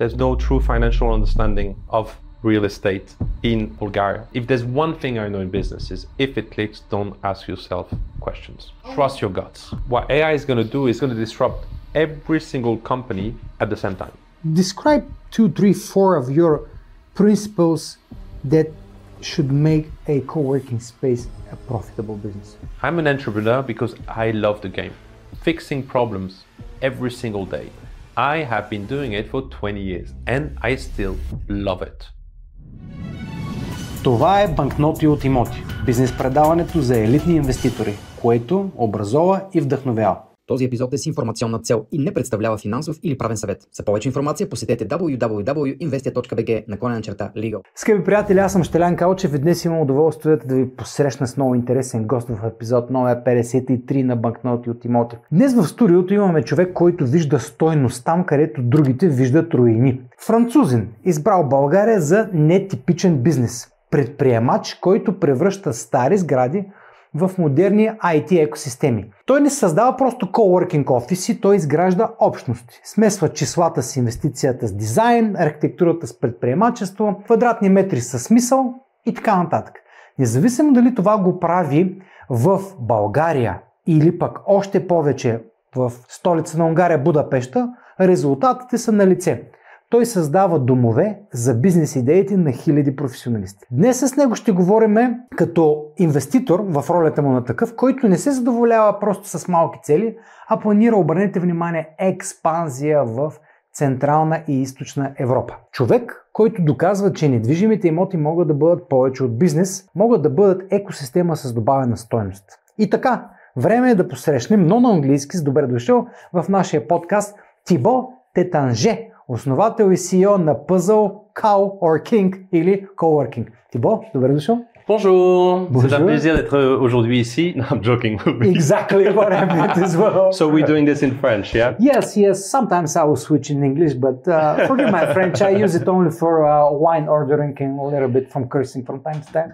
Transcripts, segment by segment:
There's no true financial understanding of real estate in Bulgaria. If there's one thing I know in business is if it clicks, don't ask yourself questions. Trust your guts. What AI is going to do is going to disrupt every single company at the same time. Describe 2, 3, 4 of your principles that should make a co-working space a profitable business. I'm an entrepreneur because I love the game. Fixing problems every single day. I have been doing it for 20 years and I still love it. Това е Банкноти от Имоти, бизнес предаването за елитни инвеститори, което образова и вдъхновява. Този епизод е с информационна цел и не представлява финансов или правен съвет. За повече информация посетете www.investia.bg/legal. Скъпи приятели, аз съм Щелян Калчев и днес имам удоволствието да ви посрещна с много интересен гост в епизод новия 53 на Банкноти от Имоти. Днес в студиото имаме човек, който вижда стойност там, където другите виждат руини. Французин, избрал България за нетипичен бизнес. Предприемач, който превръща стари сгради в модерни IT екосистеми. Той не създава просто coworking офиси, той изгражда общности. Смесва числата с инвестицията с дизайн, архитектурата с предприемачество, квадратни метри със смисъл и така нататък. Независимо дали това го прави в България или пък още повече в столица на Унгария Будапеща, резултатите са на лице. Той създава домове за бизнес идеите на хиляди професионалисти. Днес с него ще говорим като инвеститор в ролята му на такъв, който не се задоволява просто с малки цели, а планира, обърнете внимание, експанзия в Централна и Източна Европа. Човек, който доказва, че недвижимите имоти могат да бъдат повече от бизнес, могат да бъдат екосистема с добавена стойност. И така, време е да посрещнем, но на английски, с добре дошъл в нашия подкаст Тибо Тейтинджър, основател и CEO на Puzl CowOrKing или CowOrKing. Тибо, добре дошъл. Bonjour, c'est un plaisir d'être aujourd'hui ici. No, I'm joking. Exactly what I meant as well. So we're doing this in French, yeah? Yes. Sometimes I will switch in English, but forgive my French. I use it only for wine ordering and a little bit from cursing from time to time.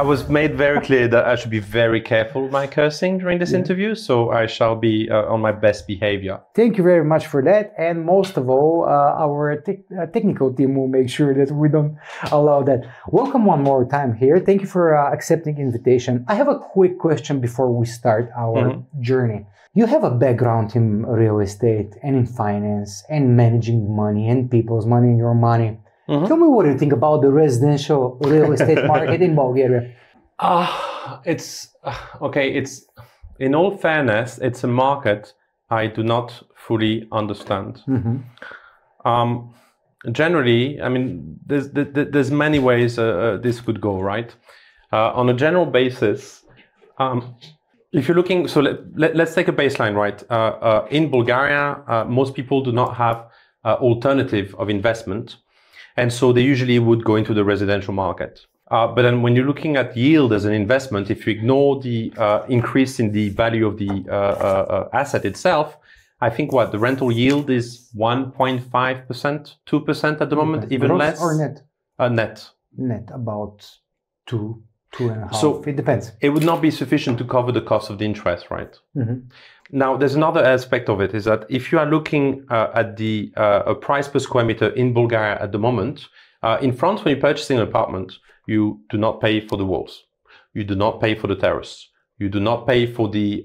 I was made very clear that I should be very careful with my cursing during this interview, so I shall be on my best behavior. Thank you very much for that, and most of all, our technical team will make sure that we don't allow that. Welcome one more time here. Thank you for accepting invitation. I have a quick question before we start our journey. You have a background in real estate and in finance and managing money and people's money and your money. Tell me what you think about the residential real estate market in Bulgaria. It's okay. It's, in all fairness, it's a market I do not fully understand. Generally, I mean, there's many ways this could go, right? On a general basis, if you're looking, so let's take a baseline, right? In Bulgaria, most people do not have alternative of investment, and so they usually would go into the residential market. But then when you're looking at yield as an investment, if you ignore the increase in the value of the asset itself, I think the rental yield is 1.5%, 2% at the moment, even gross less. Or net? Net. Net, about 2.5. So it depends. It would not be sufficient to cover the cost of the interest, right? Now, there's another aspect of it, is that if you are looking at the price per square meter in Bulgaria at the moment, in France, when you're purchasing an apartment, you do not pay for the walls. You do not pay for the terrace. You do not pay for the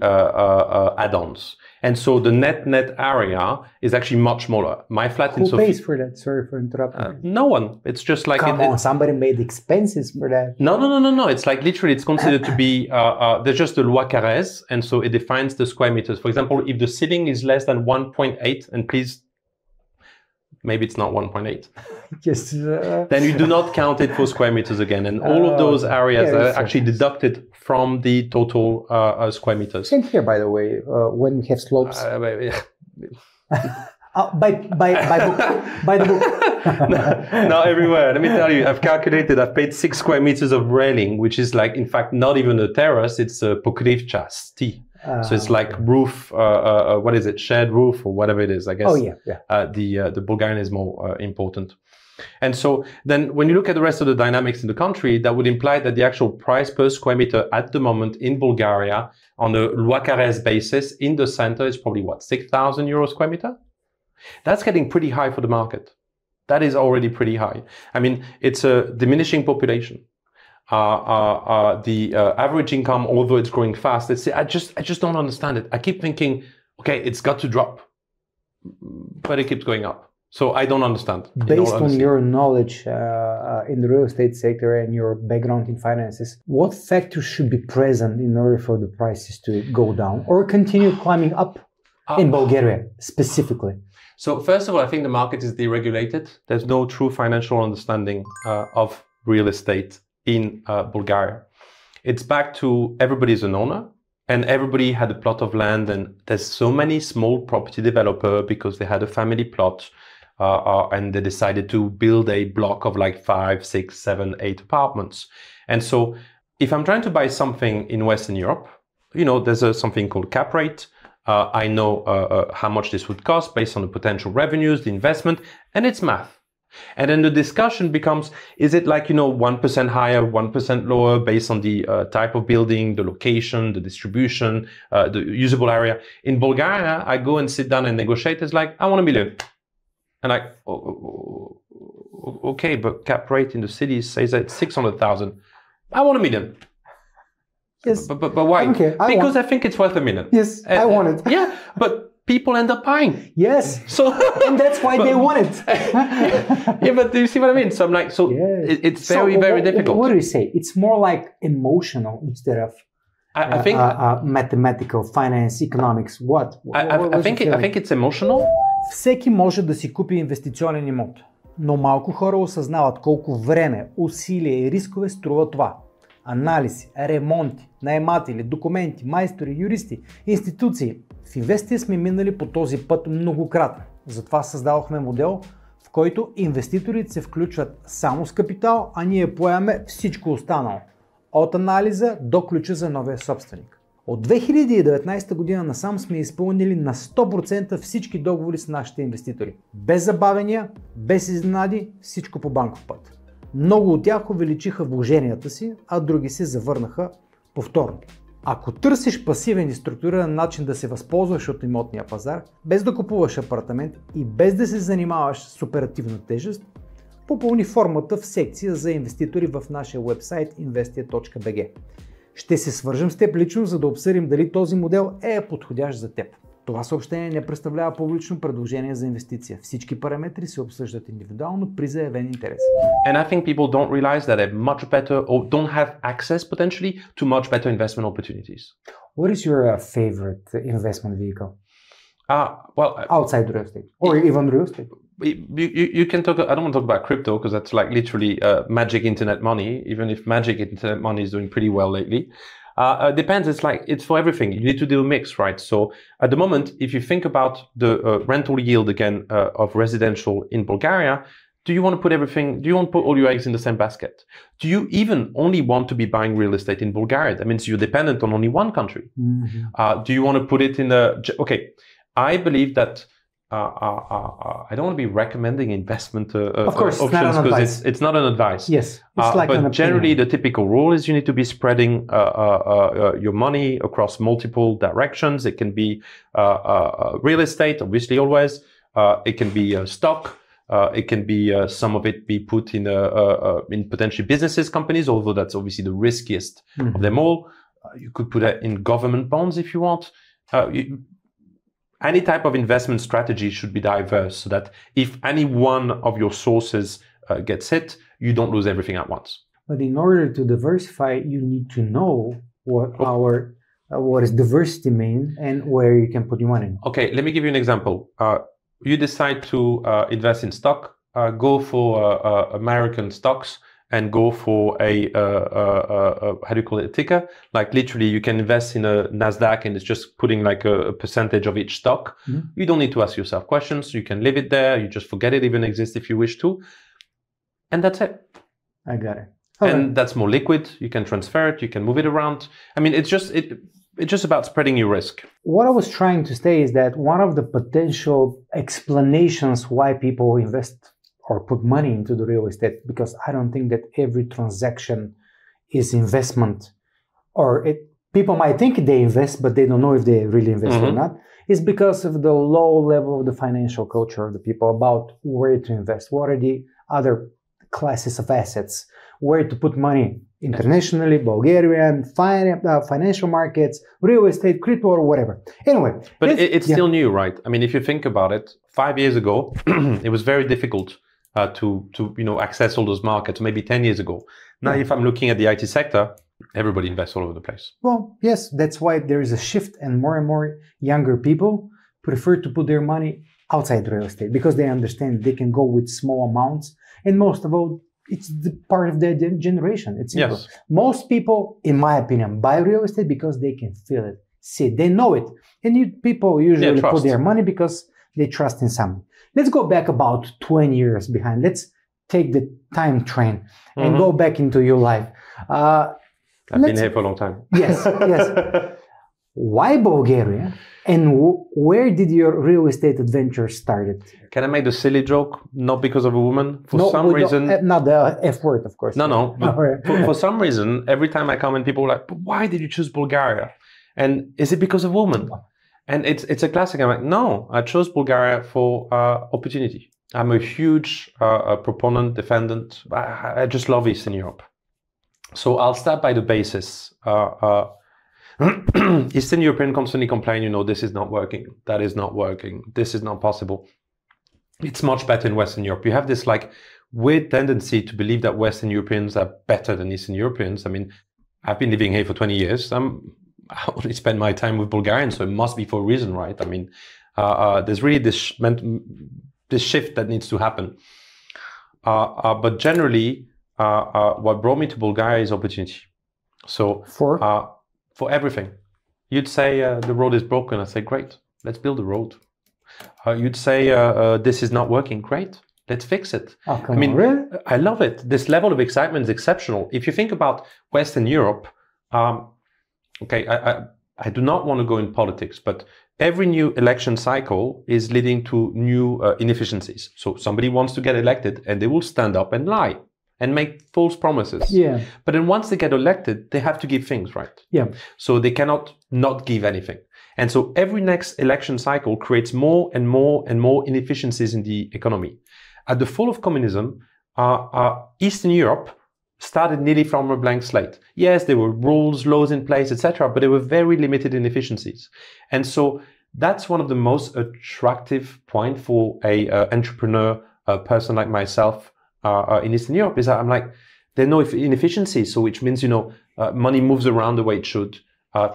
add-ons. And so the net area is actually much smaller. My flat in Sofia... Who pays for that? Sorry for interrupting. No one. It's just like... Come on, somebody made expenses for that. No. It's like literally, it's considered to be... there's just the loi Carrez, and so it defines the square meters. For example, if the ceiling is less than 1.8, and please... Maybe it's not 1.8. Yes. Then you do not count it for square meters again. And all of those areas are actually deducted from the total square meters. Same here, by the way, when we have slopes. By the book. No, everywhere. Let me tell you, I've calculated, I've paid 6 square meters of railing, which is like, in fact, not even a terrace, it's a pokrivcha, sti. So it's like roof, what is it, shared roof or whatever it is, I guess. Oh, yeah. The Bulgarian is more important. And so then when you look at the rest of the dynamics in the country, that would imply that the actual price per square meter at the moment in Bulgaria on a loi Carrez basis in the center is probably what, 6,000 euros square meter? That's getting pretty high for the market. that is already pretty high. I mean, it's a diminishing population. The average income, although it's growing fast, I just don't understand it. I keep thinking, okay, it's got to drop, but it keeps going up. So I don't understand. Based on your knowledge in the real estate sector and your background in finances, what factors should be present in order for the prices to go down or continue climbing up in Bulgaria specifically? So first of all, I think the market is deregulated. There's no true financial understanding of real estate in Bulgaria. It's back to everybody's an owner. And everybody had a plot of land, and there's so many small property developers because they had a family plot. And they decided to build a block of like 5, 6, 7, 8 apartments. And so if I'm trying to buy something in Western Europe, you know, there's something called cap rate. I know how much this would cost based on the potential revenues, the investment, and it's math. And then the discussion becomes, is it like, you know, 1% higher, 1% lower based on the type of building, the location, the distribution, the usable area. In Bulgaria, I go and sit down and negotiate. It's like, I want $1 million. And like, okay, but cap rate in the city says that it's 600,000. I want $1 million. Yes. But why? Okay, because I think it's worth $1 million. Yes, I want it. Yeah, but people end up buying. Yes. So and that's why they want it. Yeah, but do you see what I mean? So I'm like, so yes. It's very, very difficult. What do you say? It's more like emotional instead of I think mathematical, finance, economics. What? I think it's emotional. Всеки може да си купи инвестиционен имот, но малко хора осъзнават колко време, усилие и рискове струва това. Анализи, ремонти, наематели, документи, майстори, юристи, институции. В Инвестия сме минали по този път многократно. Затова създадохме модел, в който инвеститорите се включват само с капитал, а ние поемаме всичко останало. От анализа до ключа за новия собственик. От 2019 година насам сме изпълнили на 100% всички договори с нашите инвеститори. Без забавения, без изненади, всичко по банков път. Много от тях увеличиха вложенията си, а други се завърнаха повторно. Ако търсиш пасивен и структуриран начин да се възползваш от имотния пазар, без да купуваш апартамент и без да се занимаваш с оперативна тежест, попълни формата в секция за инвеститори в нашия уебсайт investia.bg. Ще се свържем с теб лично, за да обсъдим дали този модел е подходящ за теб. Това съобщение не представлява публично предложение за инвестиция. Всички параметри се обсъждат индивидуално при заявен интерес. And I think people don't realize that they're much better or don't have access potentially to much better investment opportunities. What is your favorite investment vehicle? Well, outside real estate or even real estate? You can talk. I don't want to talk about crypto because that's like literally magic internet money. Even if magic internet money is doing pretty well lately, depends. It's for everything. You need to do a mix, right? So at the moment, if you think about the rental yield again of residential in Bulgaria, do you want to put everything? Do you want to put all your eggs in the same basket? Do you even only want to be buying real estate in Bulgaria? That means you're dependent on only one country. Mm-hmm. Do you want to put it in a? Okay, I believe that. I don't want to be recommending investment options because it's not an advice. Yes, it's like but generally the typical rule is you need to be spreading your money across multiple directions. It can be real estate, obviously always. It can be stock. It can be some of it be put in potentially businesses, companies, although that's obviously the riskiest of them all. You could put it in government bonds if you want. Any type of investment strategy should be diverse so that if any one of your sources gets hit, you don't lose everything at once. But in order to diversify, you need to know what is diversity mean and where you can put your money. Okay, let me give you an example. You decide to invest in stock, go for American stocks and go for a how do you call it, a ticker? Like literally you can invest in a NASDAQ and it's just putting like a percentage of each stock. Mm-hmm. You don't need to ask yourself questions. You can leave it there. You just forget it even exists if you wish to. And that's it. I got it. And that's more liquid. You can transfer it. You can move it around. I mean, it's just about spreading your risk. What I was trying to say is that one of the potential explanations why people invest or put money into the real estate, because I don't think that every transaction is investment, or people might think they invest, but they don't know if they really invest or not, It's because of the low level of the financial culture of the people about where to invest, what are the other classes of assets, where to put money internationally, Bulgarian, financial markets, real estate, crypto, or whatever. Anyway. But it's still new, right? I mean, if you think about it, 5 years ago, it was very difficult to access all those markets, maybe 10 years ago. Now, if I'm looking at the IT sector, everybody invests all over the place. Well, yes, that's why there is a shift and more younger people prefer to put their money outside real estate because they understand they can go with small amounts. And most of all, it's the part of their generation. It's simple. Yes. Most people, in my opinion, buy real estate because they can feel it, see it, they know it. And people usually put their money because they trust in something. Let's go back about 20 years behind. Let's take the time train and go back into your life. I've been here for a long time. Yes, yes. Why Bulgaria? And where did your real estate adventure started? Can I make the silly joke? Not because of a woman. For some reason... Not the F word, of course. No. For some reason, every time I come in, people are like, but why did you choose Bulgaria? And is it because of women? And it's a classic. I'm like, no, I chose Bulgaria for opportunity. I'm a huge proponent, defendant. I just love Eastern Europe. So I'll start by the basis. Eastern European constantly complain, this is not working, that is not working, this is not possible. It's much better in Western Europe. You have this weird tendency to believe that Western Europeans are better than Eastern Europeans. I mean, I've been living here for 20 years. I only spend my time with Bulgarians, so it must be for a reason, right? I mean, there's really this shift that needs to happen. But generally, what brought me to Bulgaria is opportunity. So for everything. You'd say the road is broken. I say, great, let's build a road. You'd say this is not working. Great, let's fix it. I mean, really? I love it. This level of excitement is exceptional. If you think about Western Europe, I do not want to go in politics, but every new election cycle is leading to new inefficiencies. So somebody wants to get elected and they will stand up and lie and make false promises. Yeah. But then once they get elected, they have to give things, right? Yeah. So they cannot not give anything. And so every next election cycle creates more and more and more inefficiencies in the economy. At the fall of communism, Eastern Europe started nearly from a blank slate. Yes, there were rules, laws in place, etc., but there were very limited inefficiencies. And so that's one of the most attractive points for a entrepreneur, a person like myself, in Eastern Europe, is that I'm like, there are no inefficiencies, so which means, money moves around the way it should.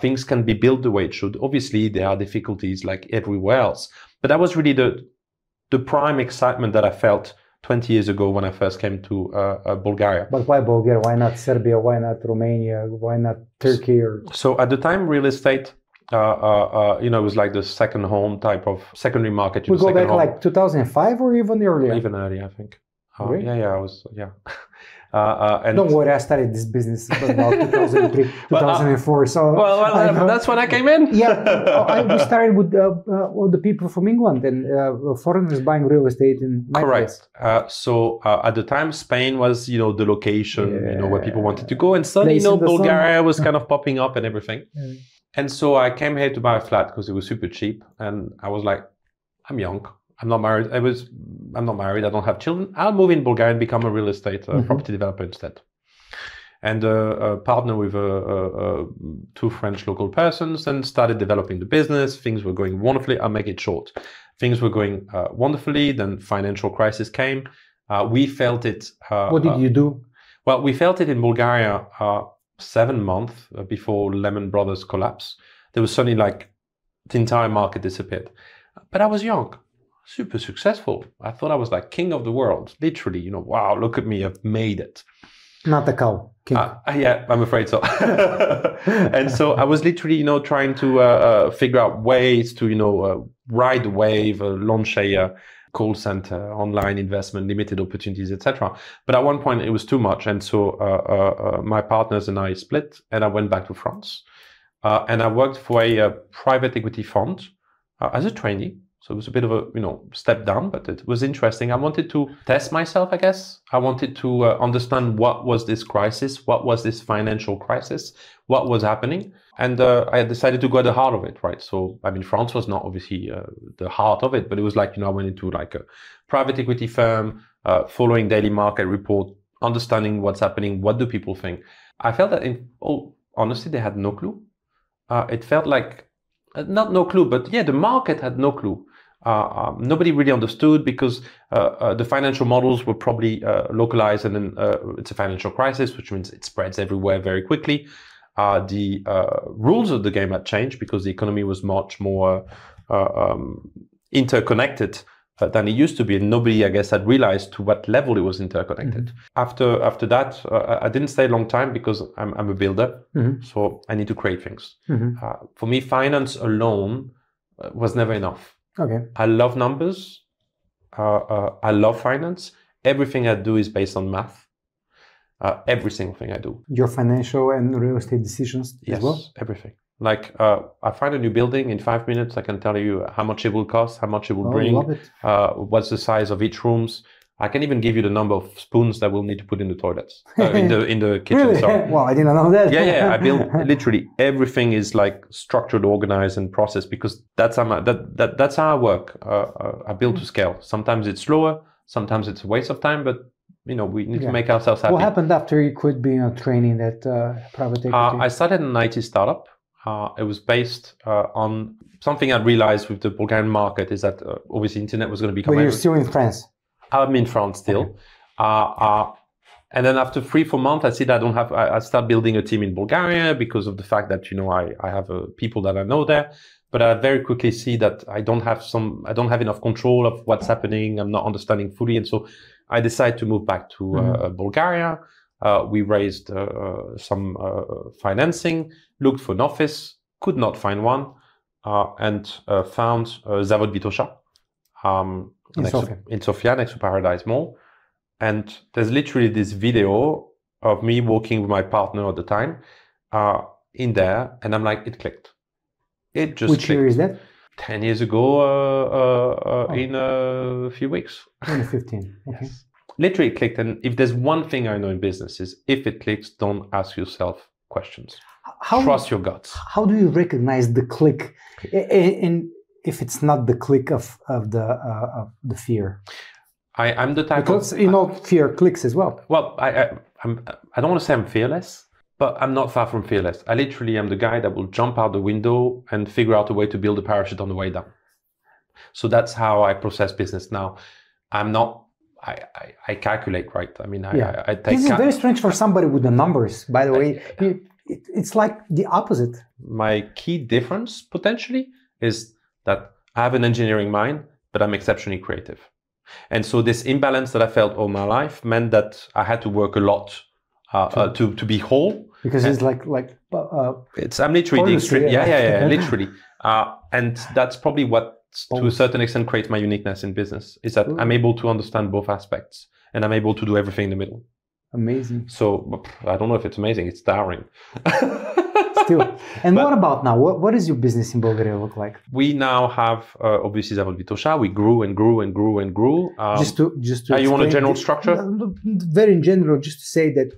Things can be built the way it should. Obviously, there are difficulties like everywhere else. But that was really the prime excitement that I felt 20 years ago when I first came to Bulgaria. But why Bulgaria? Why not Serbia? Why not Romania? Why not Turkey? So at the time, real estate, it was like the second home type of secondary market. We go back like 2005 or even earlier? Even earlier, I think. Really? Yeah, I was, yeah. And don't worry, I started this business about 2003, 2004. So that's when I came in. We started with all the people from England and foreigners buying real estate in my place. So at the time, Spain was, the location, where people wanted to go, and suddenly, Bulgaria was kind of popping up and everything. And so I came here to buy a flat because it was super cheap, and I was like, I'm young. I'm not married. I'm not married. I don't have children. I'll move in Bulgaria and become a real estate property developer instead. And partner with two French local persons and started developing the business. Things were going wonderfully. I'll make it short. Things were going wonderfully. Then financial crisis came. We felt it. What did you do? Well, we felt it in Bulgaria 7 months before Lehman Brothers collapse. There was suddenly the entire market disappeared. But I was young. Super successful. I thought I was like king of the world. Literally, wow, look at me, I've made it. Not a cow. King. Yeah, I'm afraid so. And so I was literally, trying to figure out ways to, ride the wave, launch a call center, online investment, limited opportunities, etc. But at one point it was too much. And so my partners and I split and I went back to France. And I worked for a private equity fund as a trainee. So it was a bit of a, step down, but it was interesting. I wanted to test myself, I guess. I wanted to understand what was this crisis, what was this financial crisis, what was happening. And I decided to go at the heart of it, right? So, I mean, France was not obviously the heart of it, but it was like, I went into like a private equity firm, following daily market report, understanding what's happening, what do people think. I felt that in all honesty, they had no clue. It felt like, not no clue, but yeah, the market had no clue. Nobody really understood because the financial models were probably localized, and then it's a financial crisis, which means it spreads everywhere very quickly. The rules of the game had changed because the economy was much more interconnected than it used to be, and nobody, I guess, had realized to what level it was interconnected. After that, I didn't stay a long time because I'm a builder, so I need to create things. For me, finance alone was never enough. Okay. I love numbers. I love finance. Everything I do is based on math. Every single thing I do. Your financial and real estate decisions as well? Yes, everything. Like I find a new building in 5 minutes. I can tell you how much it will cost, how much it will bring, love it. what's the size of each rooms. I can even give you the number of spoons that we'll need to put in the toilets, in the kitchen. Really? Sorry. Wow, I didn't know that. Yeah. I build literally everything is like structured, organized, and processed because that's how that's how I work. I build to scale. Sometimes it's slower. Sometimes it's a waste of time, but we need to make ourselves happy. What happened after you quit being a trainee in that private equity? I started an IT startup. It was based on something I realized with the Bulgarian market is that obviously internet was going to become. But you're still in France. I'm in France still. Okay. And then after 3-4 months, I see that I start building a team in Bulgaria because of the fact that, I have people that I know there, but I very quickly see that I don't have enough control of what's happening. I'm not understanding fully. And so I decided to move back to Bulgaria. We raised some financing, looked for an office, could not find one, and found Zavod Vitosha. In Sofia, next to Paradise Mall. And there's literally this video of me walking with my partner at the time in there. And I'm like, it clicked. It just Which clicked. year is that? 10 years ago in a few weeks. 2015. Okay. Yes. Literally it clicked. And if there's one thing I know in business is if it clicks, don't ask yourself questions. Trust your guts. How do you recognize the click? And if it's not the click of the fear, I'm the type because of fear clicks as well. Well, I don't want to say I'm fearless, but I'm not far from fearless. I literally am the guy that will jump out the window and figure out a way to build a parachute on the way down. So that's how I process business now. I'm not. I calculate, right? I mean, I take. This is very strange for somebody with the numbers. By the way, it's like the opposite. My key difference potentially is that I have an engineering mind, but I'm exceptionally creative. And so this imbalance that I felt all my life meant that I had to work a lot to be whole. Because it's like I'm literally the extreme. Yeah, literally. And that's probably what, to a certain extent, creates my uniqueness in business, is that I'm able to understand both aspects and I'm able to do everything in the middle. Amazing. So I don't know if it's amazing. It's tiring. Still. And what about now? What does your business in Bulgaria look like? We now have obviously Zavod Vitosha. We grew and grew and grew and grew. Just to you want a general structure? Very in general, just to say that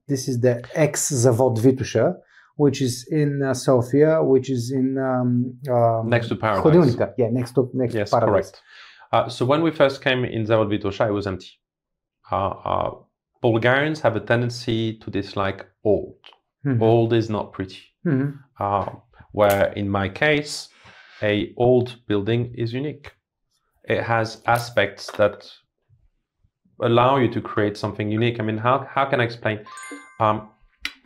this is the ex-Zavod Vitosha, which is in Sofia, which is in next to Paradise. Yeah, next to yes, Paradise. Correct. So when we first came in Zavod Vitosha, it was empty. Bulgarians have a tendency to dislike old. Old is not pretty. Where in my case, a old building is unique. It has aspects that allow you to create something unique. I mean, how can I explain?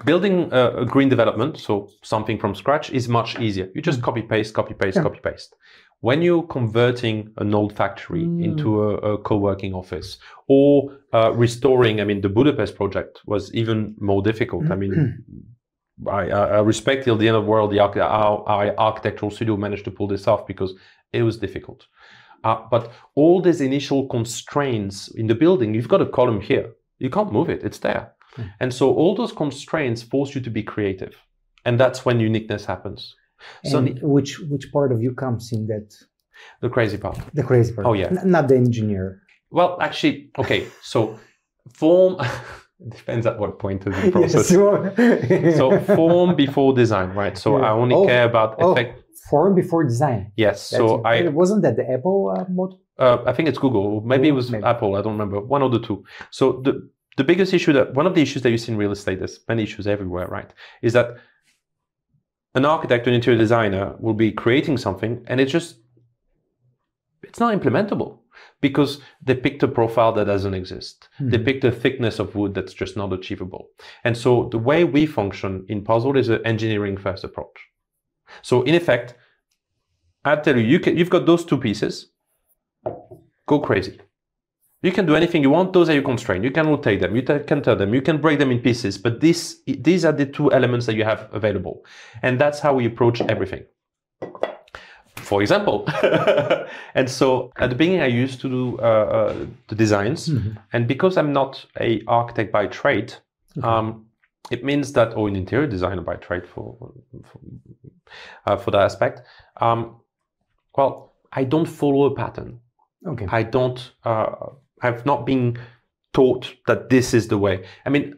Building a green development, so something from scratch, is much easier. You just copy paste, copy paste, copy paste. When you're converting an old factory into a co-working office or restoring, I mean, the Budapest project was even more difficult. I mean, I respect till the end of the world our architectural studio managed to pull this off because it was difficult. But all these initial constraints in the building, you've got a column here. You can't move it. It's there. And so all those constraints force you to be creative. And that's when uniqueness happens. And which part of you comes in that? The crazy part. The crazy part. Oh, yeah. Not the engineer. Well, actually, okay. So form depends at what point of the process. Yes. So form before design, right? So I only care about effect. Form before design. Yes. Wasn't that the Apple motto? I think it's Google. Maybe it was Apple. I don't remember. One of the two. So the biggest issue one of the issues that you see in real estate, there's many issues everywhere, right? Is that an architect, an interior designer will be creating something and it's not implementable because they picked a profile that doesn't exist. They picked a thickness of wood that's just not achievable. And so the way we function in Puzl is an engineering first approach. So in effect, I tell you, you've got those two pieces, go crazy. You can do anything you want. Those are your constraints. You can rotate them. You can turn them. You can break them in pieces. But these are the two elements that you have available. And that's how we approach everything. For example. And so at the beginning, I used to do the designs. And because I'm not an architect by trade, it means that, or an interior designer by trade for that aspect, well, I don't follow a pattern. Okay. I don't, I've not been taught that this is the way. I mean,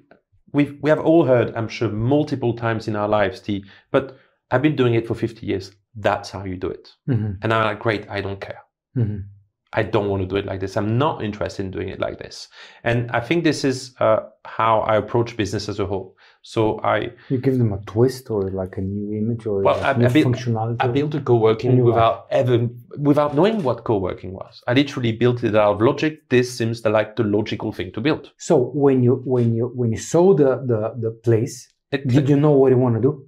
we have all heard, I'm sure, multiple times in our lives, but I've been doing it for 50 years. That's how you do it. And I'm like, great, I don't care. I don't want to do it like this. I'm not interested in doing it like this. And I think this is how I approach business as a whole. So you give them a twist or like a new image or new functionality. I built a co-working without knowing what co-working was. I literally built it out of logic. This seems like the logical thing to build. So when you saw the place, did you know what you want to do?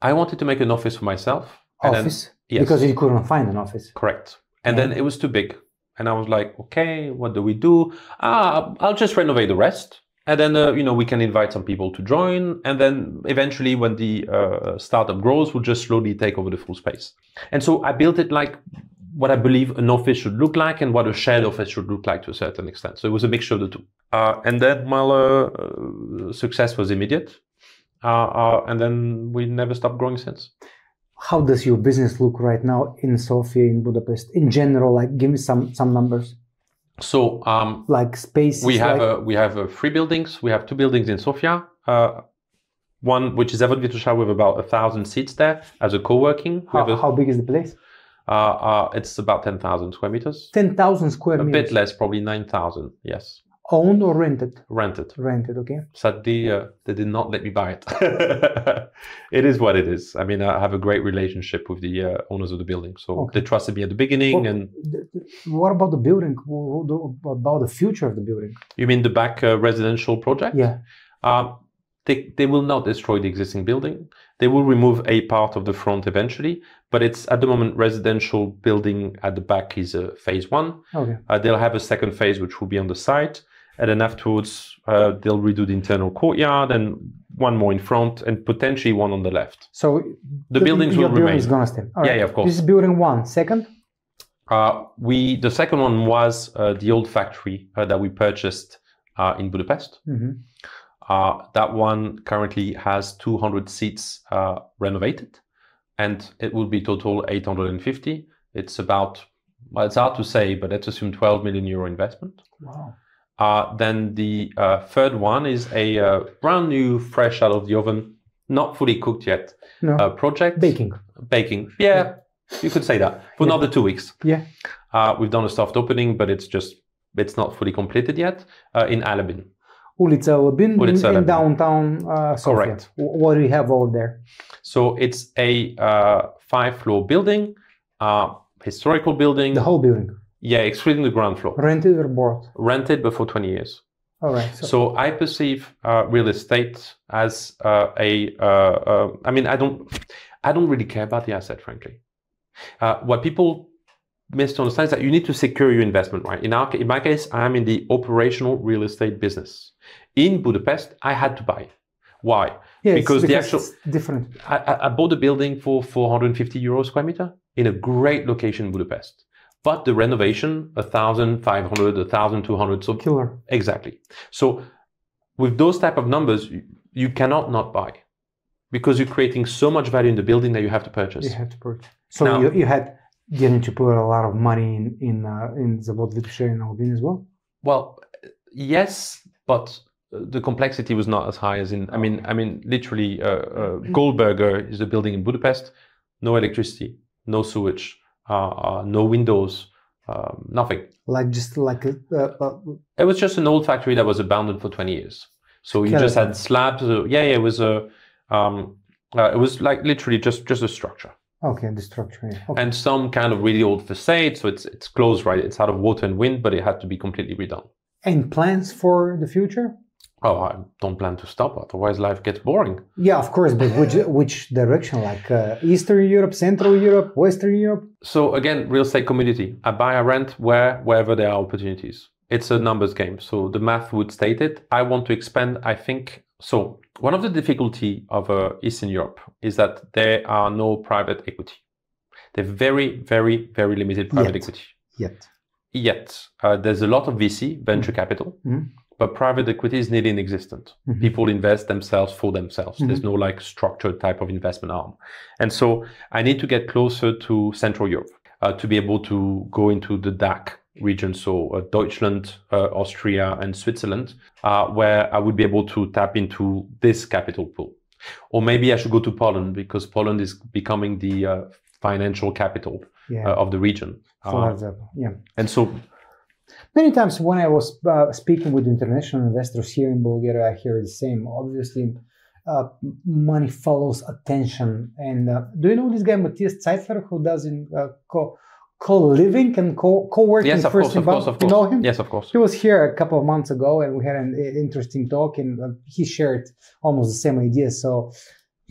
I wanted to make an office for myself. Office? Yes. Because you couldn't find an office. Correct. And then it was too big. And I was like, okay, what do we do? I'll just renovate the rest. And then, we can invite some people to join. And then eventually when the startup grows, we'll just slowly take over the full space. And so I built it like what I believe an office should look like and what a shared office should look like to a certain extent. So it was a mixture of the two. And then success was immediate. And then we never stopped growing since. How does your business look right now in Sofia, in Budapest? In general, like give me some numbers. So, like space. We have 3 buildings. We have 2 buildings in Sofia. One which is Zavod Vitosha with about 1,000 seats there as a co-working. How big is the place? It's about 10,000 square meters. 10,000 square meters. A bit less, probably 9,000. Yes. Owned or rented? Rented. Rented, okay. Sadly, they did not let me buy it. It is what it is. I mean, I have a great relationship with the owners of the building. So they trusted me at the beginning. What about the building? What about the future of the building? You mean the back residential project? Yeah. They will not destroy the existing building. They will remove a part of the front eventually, but it's at the moment residential building at the back is phase 1. Okay. They'll have a second phase which will be on the side. And then afterwards, they'll redo the internal courtyard and one more in front and potentially one on the left. So the buildings will remain. Is going to stay. All right. Yeah, of course. This is building 1. Second? The second one was the old factory that we purchased in Budapest. That one currently has 200 seats renovated, and it will be total 850. It's about, well, it's hard to say, but let's assume 12 million euro investment. Wow. Then the third one is a brand new, fresh out of the oven, not fully cooked yet project. Baking. Yeah, you could say that. For another 2 weeks. Yeah. We've done a soft opening, but it's not fully completed yet in Alabin. Ulica Alabin in downtown Sofia. Correct. What do you have over there? So it's a 5-floor building, historical building. The whole building? Yeah, excluding the ground floor. Rented or bought? Rented, but for 20 years. All right. So I perceive real estate as I mean, I don't really care about the asset, frankly. What people miss to understand is that you need to secure your investment, right? In my case, I'm in the operational real estate business. In Budapest, I had to buy. Why? Yes, because it's different. I bought a building for 450 euros square meter in a great location in Budapest. But the renovation, 1,500, 1,200. So killer. Exactly. So with those type of numbers, you cannot not buy because you're creating so much value in the building that you have to purchase. You have to purchase. So now, you had Didn't you put a lot of money in Zavod Vitosha in Albania as well? Well, yes, but the complexity was not as high as in. I mean, literally, Goldberger is a building in Budapest, no electricity, no sewage, no windows, nothing. It was just an old factory that was abandoned for 20 years. So you just had slabs. It was it was like literally just a structure. Okay, the structure. Yeah. Okay. And some kind of really old facade, so it's closed, right? It's out of water and wind, but it had to be completely redone. And plans for the future? Oh, I don't plan to stop, otherwise life gets boring. Yeah, of course, but which direction? Like Eastern Europe, Central Europe, Western Europe? So again, real estate community. I buy, I rent wherever there are opportunities. It's a numbers game, so the math would state it. I want to expand, I think. So one of the difficulty of Eastern Europe is that there are no private equity. They're very, very, very limited private equity. Yet. There's a lot of VC, venture capital, but private equity is nearly inexistent. People invest themselves for themselves. There's no like structured type of investment arm. And so I need to get closer to Central Europe to be able to go into the DACH region, so Deutschland, Austria, and Switzerland, where I would be able to tap into this capital pool. Or maybe I should go to Poland, because Poland is becoming the financial capital of the region. And so many times when I was speaking with international investors here in Bulgaria, I hear the same. Obviously, money follows attention. And do you know this guy, Matthias Zeitler, who does in co-living and co-working? Yes, of course. You know him? Yes, of course. He was here a couple of months ago and we had an interesting talk, and he shared almost the same ideas. So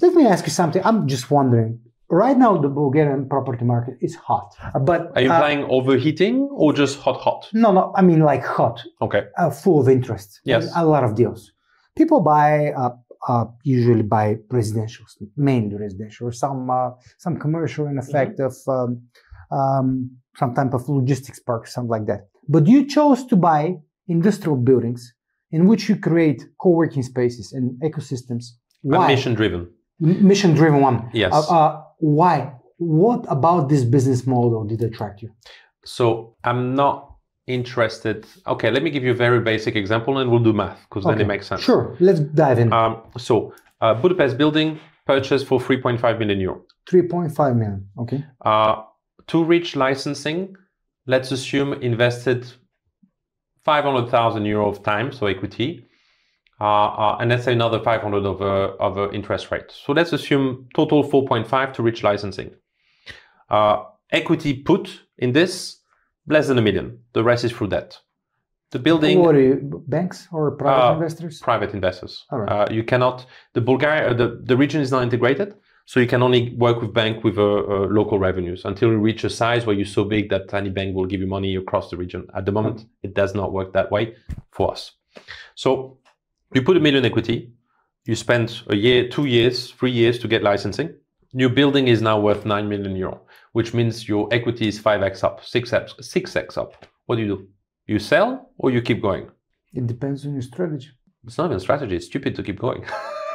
let me ask you something. I'm just wondering, right now the Bulgarian property market is hot. But are you implying overheating or just hot? No, I mean like hot. Okay. Full of interest. Yes. A lot of deals. People usually buy residentials, mainly residential, or some commercial in effect of some type of logistics park, something like that. But you chose to buy industrial buildings in which you create co-working spaces and ecosystems. Why? I'm mission-driven. Mission-driven one. Yes. Why? What about this business model did attract you? So I'm not interested. Okay, let me give you a very basic example and we'll do math, because then it makes sense. Sure, let's dive in. Budapest building purchased for 3.5 million euro. 3.5 million, okay. To reach licensing, let's assume invested 500,000 euro of time, so equity, and let's say another 500 of interest rate. So let's assume total 4.5 to reach licensing. Equity put in this, less than 1 million. The rest is through debt. The building. What are you, banks or private investors? Private investors. All right. You cannot. The region is not integrated, so you can only work with bank with local revenues until you reach a size where you're so big that any bank will give you money across the region. At the moment, it does not work that way for us. So you put 1 million equity. You spend a year, 2 years, 3 years to get licensing. New building is now worth 9 million euro, which means your equity is 5x up, 6x up. What do? You sell or you keep going? It depends on your strategy. It's not even a strategy. It's stupid to keep going.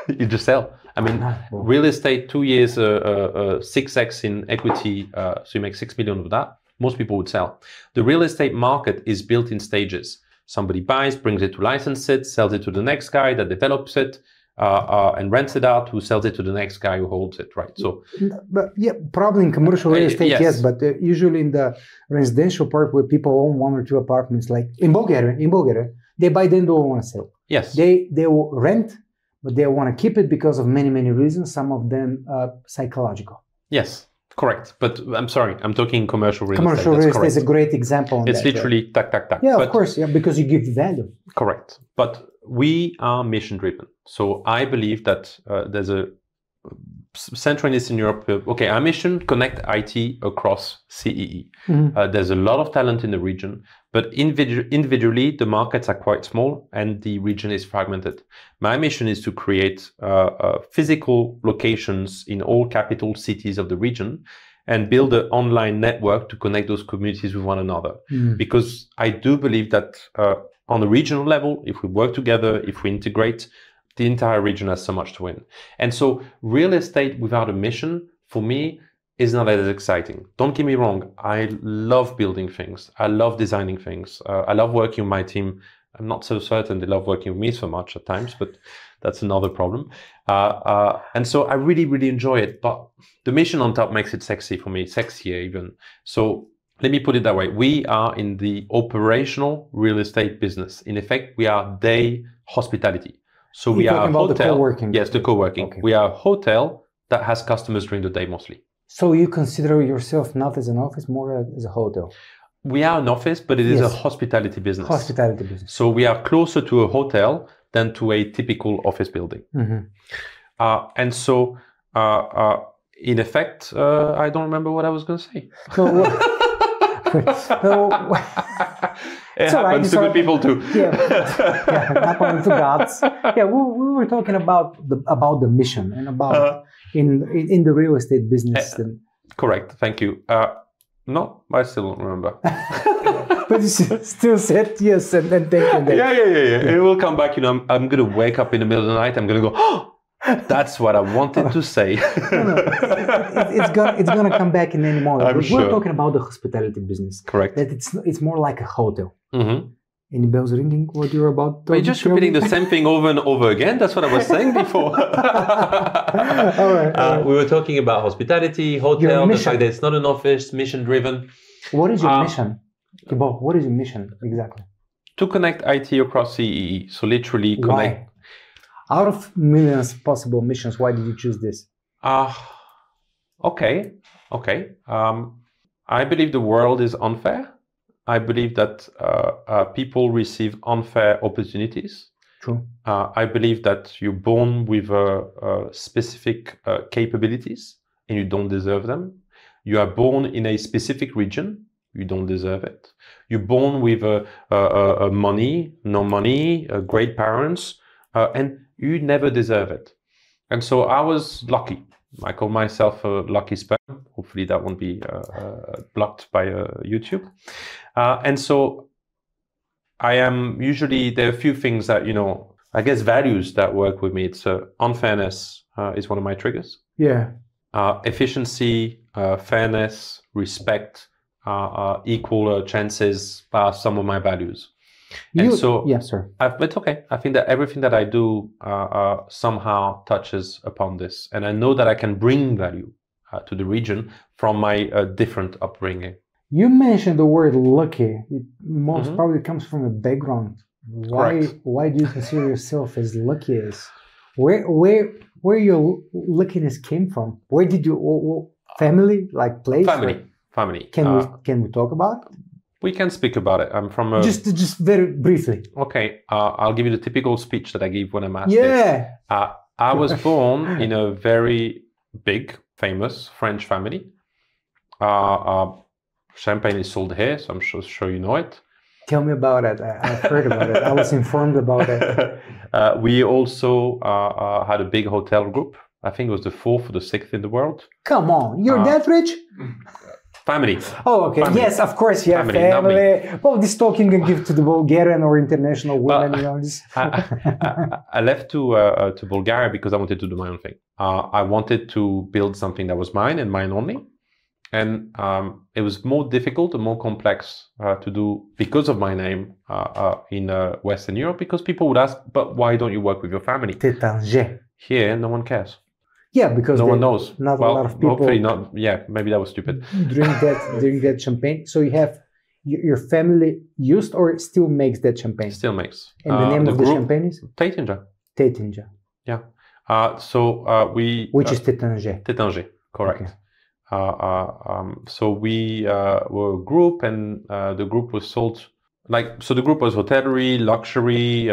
You just sell. I mean, real estate, 2 years, 6x in equity, so you make 6 million of that. Most people would sell. The real estate market is built in stages. Somebody buys, brings it to license it, sells it to the next guy that develops it, and rents it out, who sells it to the next guy who holds it, right? So, but yeah, probably in commercial real estate, yes, but usually in the residential part where people own 1 or 2 apartments, like in Bulgaria, they buy, then don't want to sell. Yes, they will rent, but they want to keep it because of many reasons. Some of them psychological. Yes, correct. But I'm sorry, I'm talking commercial real estate. Commercial real estate is a great example. It's literally tack. Yeah, of course, yeah, because you give value. Correct, but we are mission driven. So I believe that there's a Central and Eastern Europe. Okay, our mission: connect IT across CEE. There's a lot of talent in the region, but individually the markets are quite small and the region is fragmented. My mission is to create physical locations in all capital cities of the region and build an online network to connect those communities with one another. Because I do believe that on a regional level, if we work together, if we integrate, the entire region has so much to win. And so real estate without a mission, for me, is not as exciting. Don't get me wrong. I love building things. I love designing things. I love working with my team. I'm not so certain they love working with me so much at times, but that's another problem. And so I really, really enjoy it. But the mission on top makes it sexy for me, sexier even. So let me put it that way. We are in the operational real estate business. In effect, we are day hospitality. So we are a hotel. Yes, the co-working. Okay. We are a hotel that has customers during the day mostly. So you consider yourself not as an office, more as a hotel? We are an office, but it is a hospitality business. Hospitality business. So we are closer to a hotel than to a typical office building. And so, in effect, I don't remember what I was going to say. It happens to good people too. Happens to gods. Yeah, we were talking about the mission and about in the real estate business. Correct. Thank you. No, I still don't remember. But you still said yes and then thank you. Yeah. It will come back. You know, I'm going to wake up in the middle of the night. I'm going to go, oh, that's what I wanted to say. No. It's gonna come back in any moment. I'm sure. We're talking about the hospitality business. Correct. That it's more like a hotel. Any bells ringing? What you're about? You're just repeating the same thing over and over again. That's what I was saying before. All right. We were talking about hospitality, hotel, the fact that it's not an office, mission-driven. What is your mission, Tibо? What is your mission exactly? To connect IT across CEE. So literally connect. Why? Out of millions of possible missions, why did you choose this? Okay. I believe the world is unfair. I believe that people receive unfair opportunities. True. I believe that you're born with specific capabilities and you don't deserve them. You are born in a specific region. You don't deserve it. You're born with money, no money, great parents, and you never deserve it. And so I was lucky. I call myself a lucky sperm. Hopefully that won't be blocked by YouTube. And so I am usually, there are a few things that, you know, I guess values that work with me. It's unfairness is one of my triggers. Yeah. Efficiency, fairness, respect, equal chances are some of my values. Yes, sir. It's okay. I think that everything that I do somehow touches upon this. And I know that I can bring value to the region from my different upbringing. You mentioned the word lucky. It most probably comes from a background. Why do you consider yourself as lucky as? Where your luckiness came from? Where did you family like place? Family. Can we talk about it? We can speak about it. I'm from a... Just very briefly. Okay, I'll give you the typical speech that I give when I'm asked this. I was born in a very big, famous French family. Champagne is sold here, so I'm sure you know it. Tell me about it. I've heard about it. I was informed about it. We also had a big hotel group. I think it was the 4th or the 6th in the world. Come on, you're that rich? Family. Oh, okay. Family. Yes, of course, you have family. Oh, this talking can give to the Bulgarian or international women. You know, this. I left to Bulgaria because I wanted to do my own thing. I wanted to build something that was mine and mine only. And it was more difficult and more complex to do because of my name in Western Europe, because people would ask, but why don't you work with your family? Teitинджър. Here, no one cares. Yeah, because no one knows. Not a lot of people. Hopefully not. Yeah, maybe that was stupid. During that champagne. So you have your family used or still makes that champagne? Still makes. And the name of the champagne is? Teitинджър. Teitинджър. Yeah. We. Which is Teitинджър. Teitинджъr, correct. Okay. So we were a group, and the group was sold. So the group was hotellery, luxury,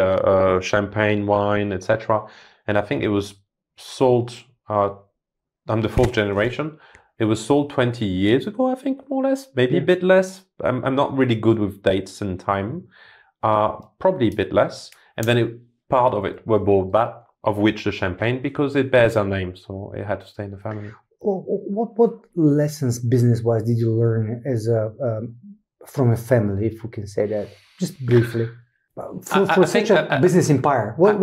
champagne, wine, etc. And I think it was sold. I'm the 4th generation. It was sold 20 years ago, I think, more or less, maybe a bit less. I'm not really good with dates and time. Probably a bit less. And then part of it were bought back, of which the champagne, because it bears our name, so it had to stay in the family. What lessons business-wise did you learn as from a family, if we can say that, just briefly? For such a business empire, what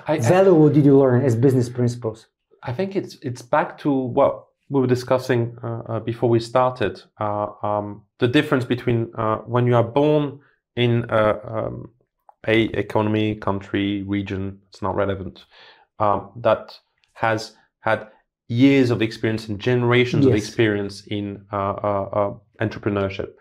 value did you learn as business principles? I think it's back to, well, we were discussing before we started, the difference between when you are born in a economy, country, region, it's not relevant, that has had years of experience and generations of experience in entrepreneurship,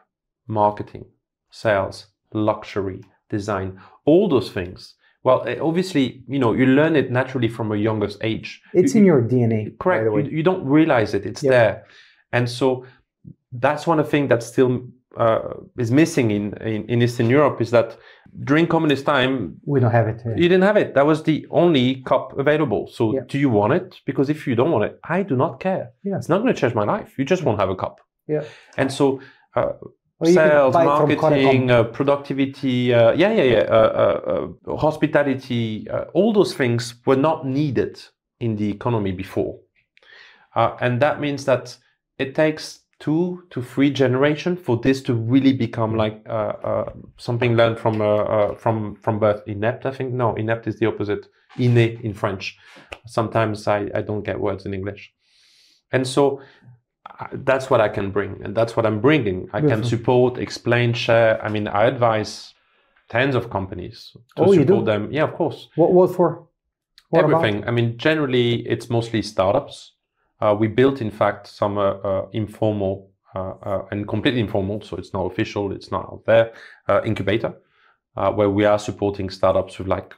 marketing, sales, luxury, design, all those things. Well, obviously, you know, you learn it naturally from a youngest age. It's in your DNA. Correct. You don't realize it. It's there. And so that's one of the things that still is missing in Eastern Europe, is that during communist time, we don't have it. You didn't have it. That was the only cup available. So do you want it? Because if you don't want it, I do not care. It's not going to change my life. You just won't have a cup. And so sales, marketing, productivity, hospitality, all those things were not needed in the economy before. And that means that it takes 2 to 3 generations for this to really become like something learned from birth. Inept, I think. No, inept is the opposite. Inné in French. Sometimes I don't get words in English. And so that's what I can bring, and that's what I'm bringing. I can support, explain, share. I mean, I advise tens of companies to support them. Yeah, of course. What for? What Everything. About? I mean, generally, it's mostly startups. We built, in fact, some informal and completely informal, so it's not official, it's not out there, incubator, where we are supporting startups with like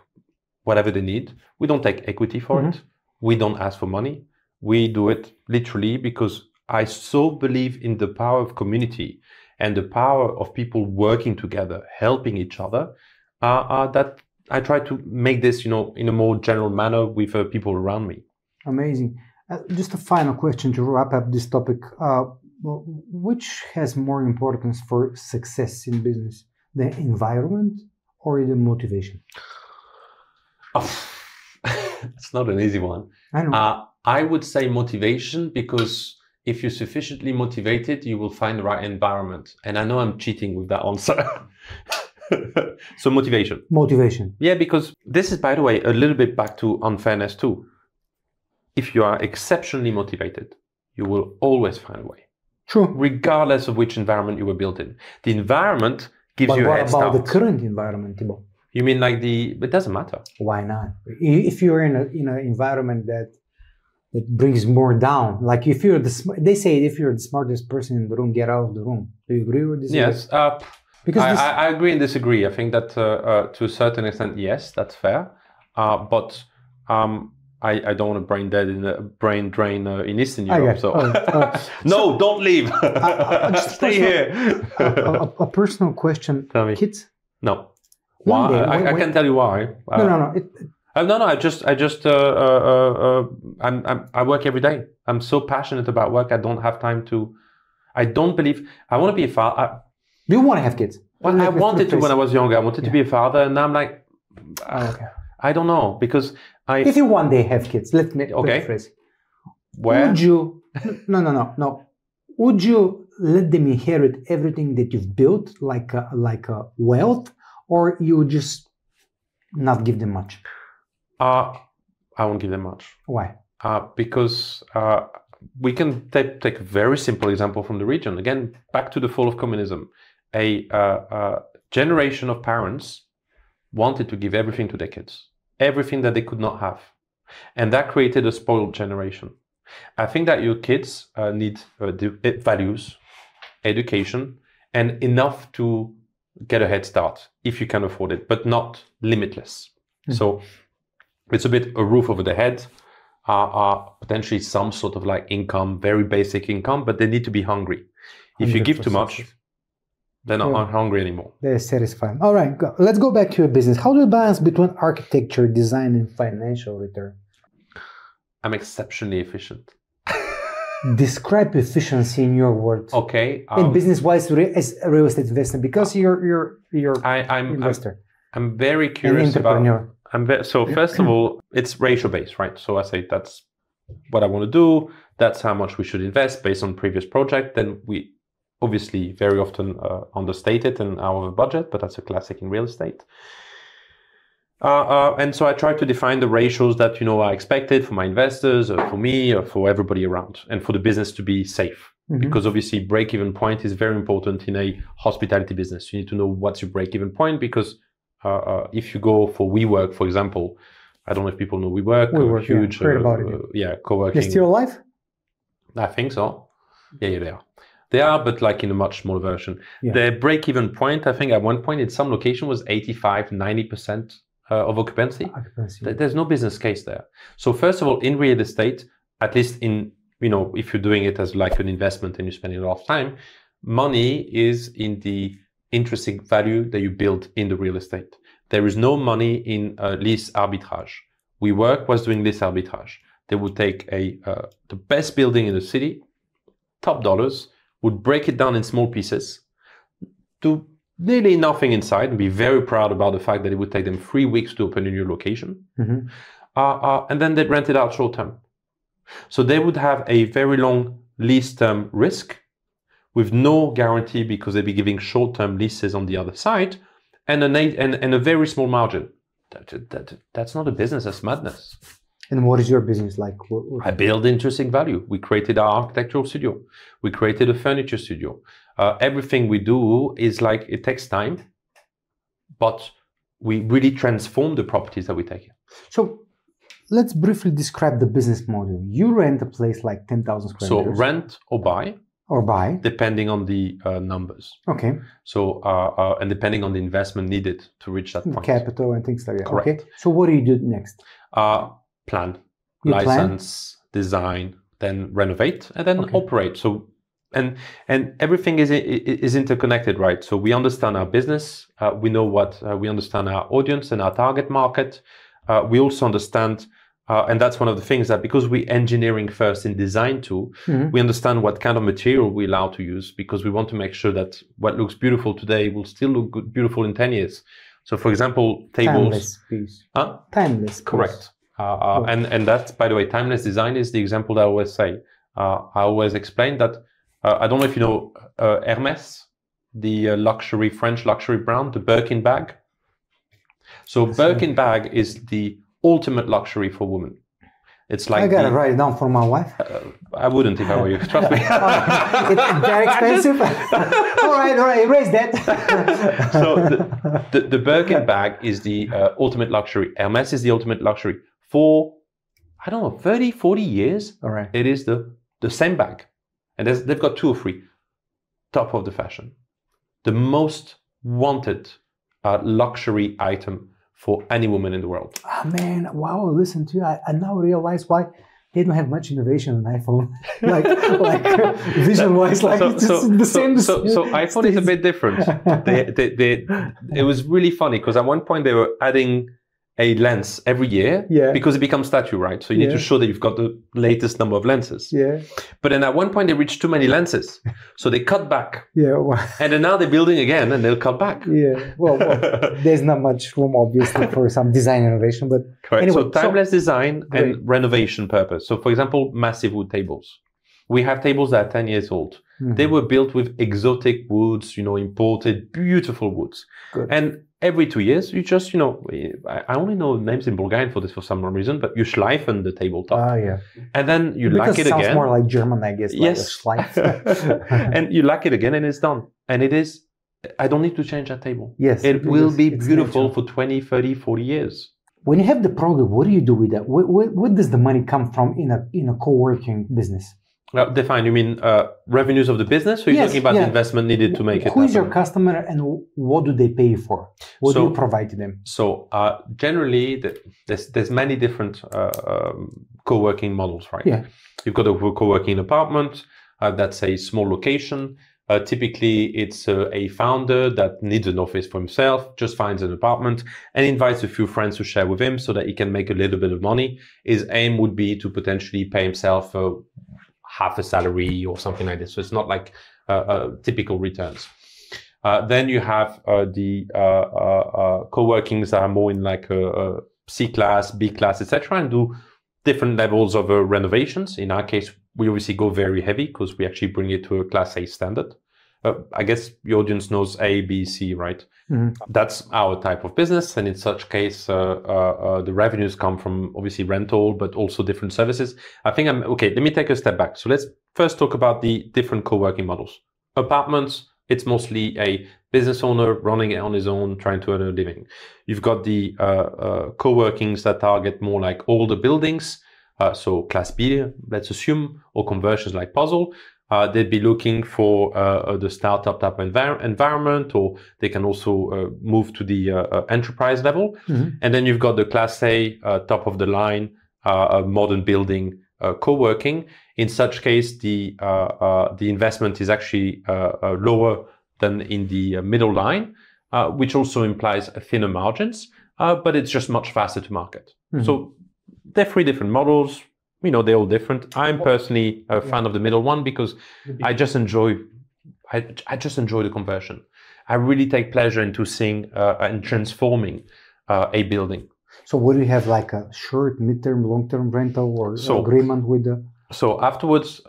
whatever they need. We don't take equity for it. We don't ask for money. We do it literally because I so believe in the power of community and the power of people working together, helping each other, that I try to make this, you know, in a more general manner with people around me. Amazing. Just a final question to wrap up this topic. Which has more importance for success in business, the environment or the motivation? It's not an easy one. I know. I would say motivation, because if you're sufficiently motivated, you will find the right environment. And I know I'm cheating with that answer. So motivation. Motivation. Yeah, because this is, by the way, a little bit back to unfairness too. If you are exceptionally motivated, you will always find a way. True. Regardless of which environment you were built in. The environment gives you a head start. But what about the current environment, Tibor? You mean like it doesn't matter. Why not? If you're in an environment that brings more down, like if you're they say if you're the smartest person in the room, get out of the room. Do you agree with this? Yes. Because I agree and disagree. I think that to a certain extent, yes, that's fair. But I don't want to brain drain in Eastern Europe. So no, don't leave. Stay here. A personal question. Tell me. Kids? No. Why? I can tell you why. No. No. I work every day. I'm so passionate about work. I don't have time to. I don't believe. I want to be a father. Do you want to have kids? Well, I wanted to when I was younger. I wanted to be a father, and now I'm like, I don't know, because if you one day have kids, let me phrase. Where? Would you? No. Would you let them inherit everything that you've built, like a wealth, or you would just not give them much? I won't give them much. Why? Because we can take a very simple example from the region. Again, back to the fall of communism. A generation of parents wanted to give everything to their kids, everything that they could not have. And that created a spoiled generation. I think that your kids need values, education, and enough to get a head start if you can afford it, but not limitless. So it's a bit a roof over the head, potentially some sort of like income, very basic income, but they need to be hungry. If you give too much, they're not hungry anymore. They're satisfied. All right, let's go back to your business. How do you balance between architecture, design, and financial return? I'm exceptionally efficient. Describe efficiency in your words. Okay. And business-wise, as a real estate investor, because you're investor. I'm very curious about. So first of all, it's ratio-based, right? So I say that's what I want to do. That's how much we should invest based on previous project. Then we obviously very often understate it and out of a budget, but that's a classic in real estate. And so I try to define the ratios that, are expected for my investors, or for me, or for everybody around, and for the business to be safe. Because obviously break-even point is very important in a hospitality business. You need to know what's your break-even point, because if you go for WeWork, for example, I don't know if people know WeWork, huge, heard about it. co-working. They're still alive? I think so. Yeah, they are. They are, but like in a much smaller version. Yeah. Their break-even point, I think at one point in some location was 85, 90% of occupancy. There's no business case there. So first of all, in real estate, at least in, if you're doing it as like an investment and you're spending a lot of time, money is in the intrinsic value that you build in the real estate. There is no money in lease arbitrage. WeWork was doing lease arbitrage. They would take the best building in the city, top dollars, would break it down in small pieces, do nearly nothing inside, and be very proud about the fact that it would take them 3 weeks to open a new location. And then they'd rent it out short term. So they would have a very long lease term risk with no guarantee, because they'd be giving short term leases on the other side, and a very small margin. That's not a business, that's madness. And what is your business like? I build intrinsic value. We created our architectural studio. We created a furniture studio. Everything we do is like, it takes time, but we really transform the properties that we take. So let's briefly describe the business model. You rent a place like 10,000 square meters. So rent or buy. Or buy. Depending on the numbers. Okay. So, and depending on the investment needed to reach that point. Capital and things like that. Correct. Okay. So what do you do next? Plan, you license, design, then renovate, and then operate. So, and everything is interconnected, right? So we understand our business. We know we understand our audience and our target market. We also understand, and that's one of the things that, because we engineering first in design too, we understand what kind of material we allow to use, because we want to make sure that what looks beautiful today will still look beautiful in 10 years. So for example, tables. Timeless piece. Timeless. Correct. And that's, by the way, timeless design is the example that I always say. I always explain that, I don't know if you know Hermès, the French luxury brand, the Birkin bag. So Birkin bag is the ultimate luxury for women. It's like, I gotta write it down for my wife. I wouldn't if I were you, trust me. They're expensive. all right, erase that. So the Birkin bag is the ultimate luxury. Hermès is the ultimate luxury. For, I don't know, 30, 40 years, all right, it is the same bag. And they've got 2 or 3, top of the fashion. The most wanted luxury item for any woman in the world. Oh man, wow, listen to you. I now realize why they don't have much innovation on iPhone. like vision-wise, like it's just the same. So iPhone is a bit different. It was really funny, because at one point they were adding a lens every year, because it becomes statue, right? So you need to show that you've got the latest number of lenses. Yeah. But then at one point they reached too many lenses, so they cut back. Yeah. Well, and then now they're building again, and they'll cut back. Yeah. Well, there's not much room, obviously, for some design innovation, but correct. Anyway, so timeless design and renovation purpose. So, for example, massive wood tables. We have tables that are 10 years old. They were built with exotic woods, imported, beautiful woods. Good. And every 2 years, you just, I only know names in Bulgarian for this for some reason, but you schleifen the tabletop. Yeah. And then you lack it again. It sounds more like German, I guess. Yes. Like and you lack it again, and it's done. And it is, I don't need to change that table. Yes. It will be beautiful for 20, 30, 40 years. When you have the product, what do you do with that? Where does the money come from in a co-working business? Define, you mean revenues of the business, or you're talking about the investment needed to make it Who is your customer, and what do they pay you for? What do you provide to them? So generally, there's many different co-working models, right? Yeah. You've got a co-working apartment, that's a small location. Typically, it's a founder that needs an office for himself, just finds an apartment and invites a few friends to share with him so that he can make a little bit of money. His aim would be to potentially pay himself half a salary or something like this. So it's not like typical returns. Then you have the co-workings that are more in like C class, B class, etc., and do different levels of renovations. In our case, we obviously go very heavy because we actually bring it to a Class A standard. I guess the audience knows A, B, C, right? That's our type of business. And in such case, the revenues come from obviously rental, but also different services. I think okay, let me take a step back. So let's first talk about the different co-working models. Apartments, it's mostly a business owner running it on his own, trying to earn a living. You've got the co-workings that target more like older buildings, so Class B, let's assume, or conversions like Puzl. They'd be looking for the startup type environment, or they can also move to the enterprise level. And then you've got the Class A, top of the line, modern building co-working. In such case, the investment is actually lower than in the middle line, which also implies thinner margins, but it's just much faster to market. So they're three different models. You know, they're all different. I'm personally a fan of the middle one because I just enjoy the conversion. I really take pleasure into seeing and transforming a building. So what do you have, like a short, mid-term, long-term rental or agreement with the... So afterwards,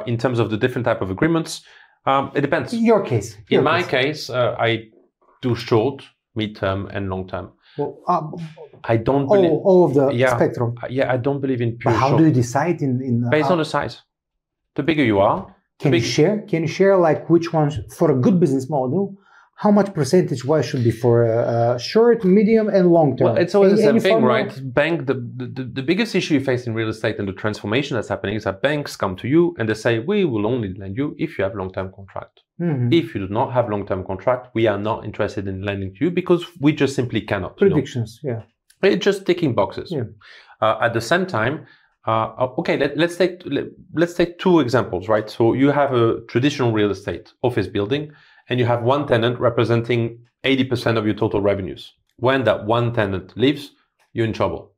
in terms of the different type of agreements, it depends. In your case. In my case, I do short, mid-term, and long-term. Well, I don't believe... all of the spectrum. Yeah, I don't believe in pure But how short. do you decide Based on the size. The bigger you are... Can you share like which ones, for a good business model, how much percentage-wise should be for short, medium, and long-term? Well, it's always the same thing, right? The biggest issue you face in real estate and the transformation that's happening is that banks come to you and they say, we will only lend you if you have long-term contract. If you do not have long-term contract, we are not interested in lending to you because we just simply cannot. Predictions, It's just ticking boxes. At the same time, okay, let's take two examples, right? So you have a traditional real estate office building, and you have one tenant representing 80% of your total revenues. When that one tenant leaves, you're in trouble.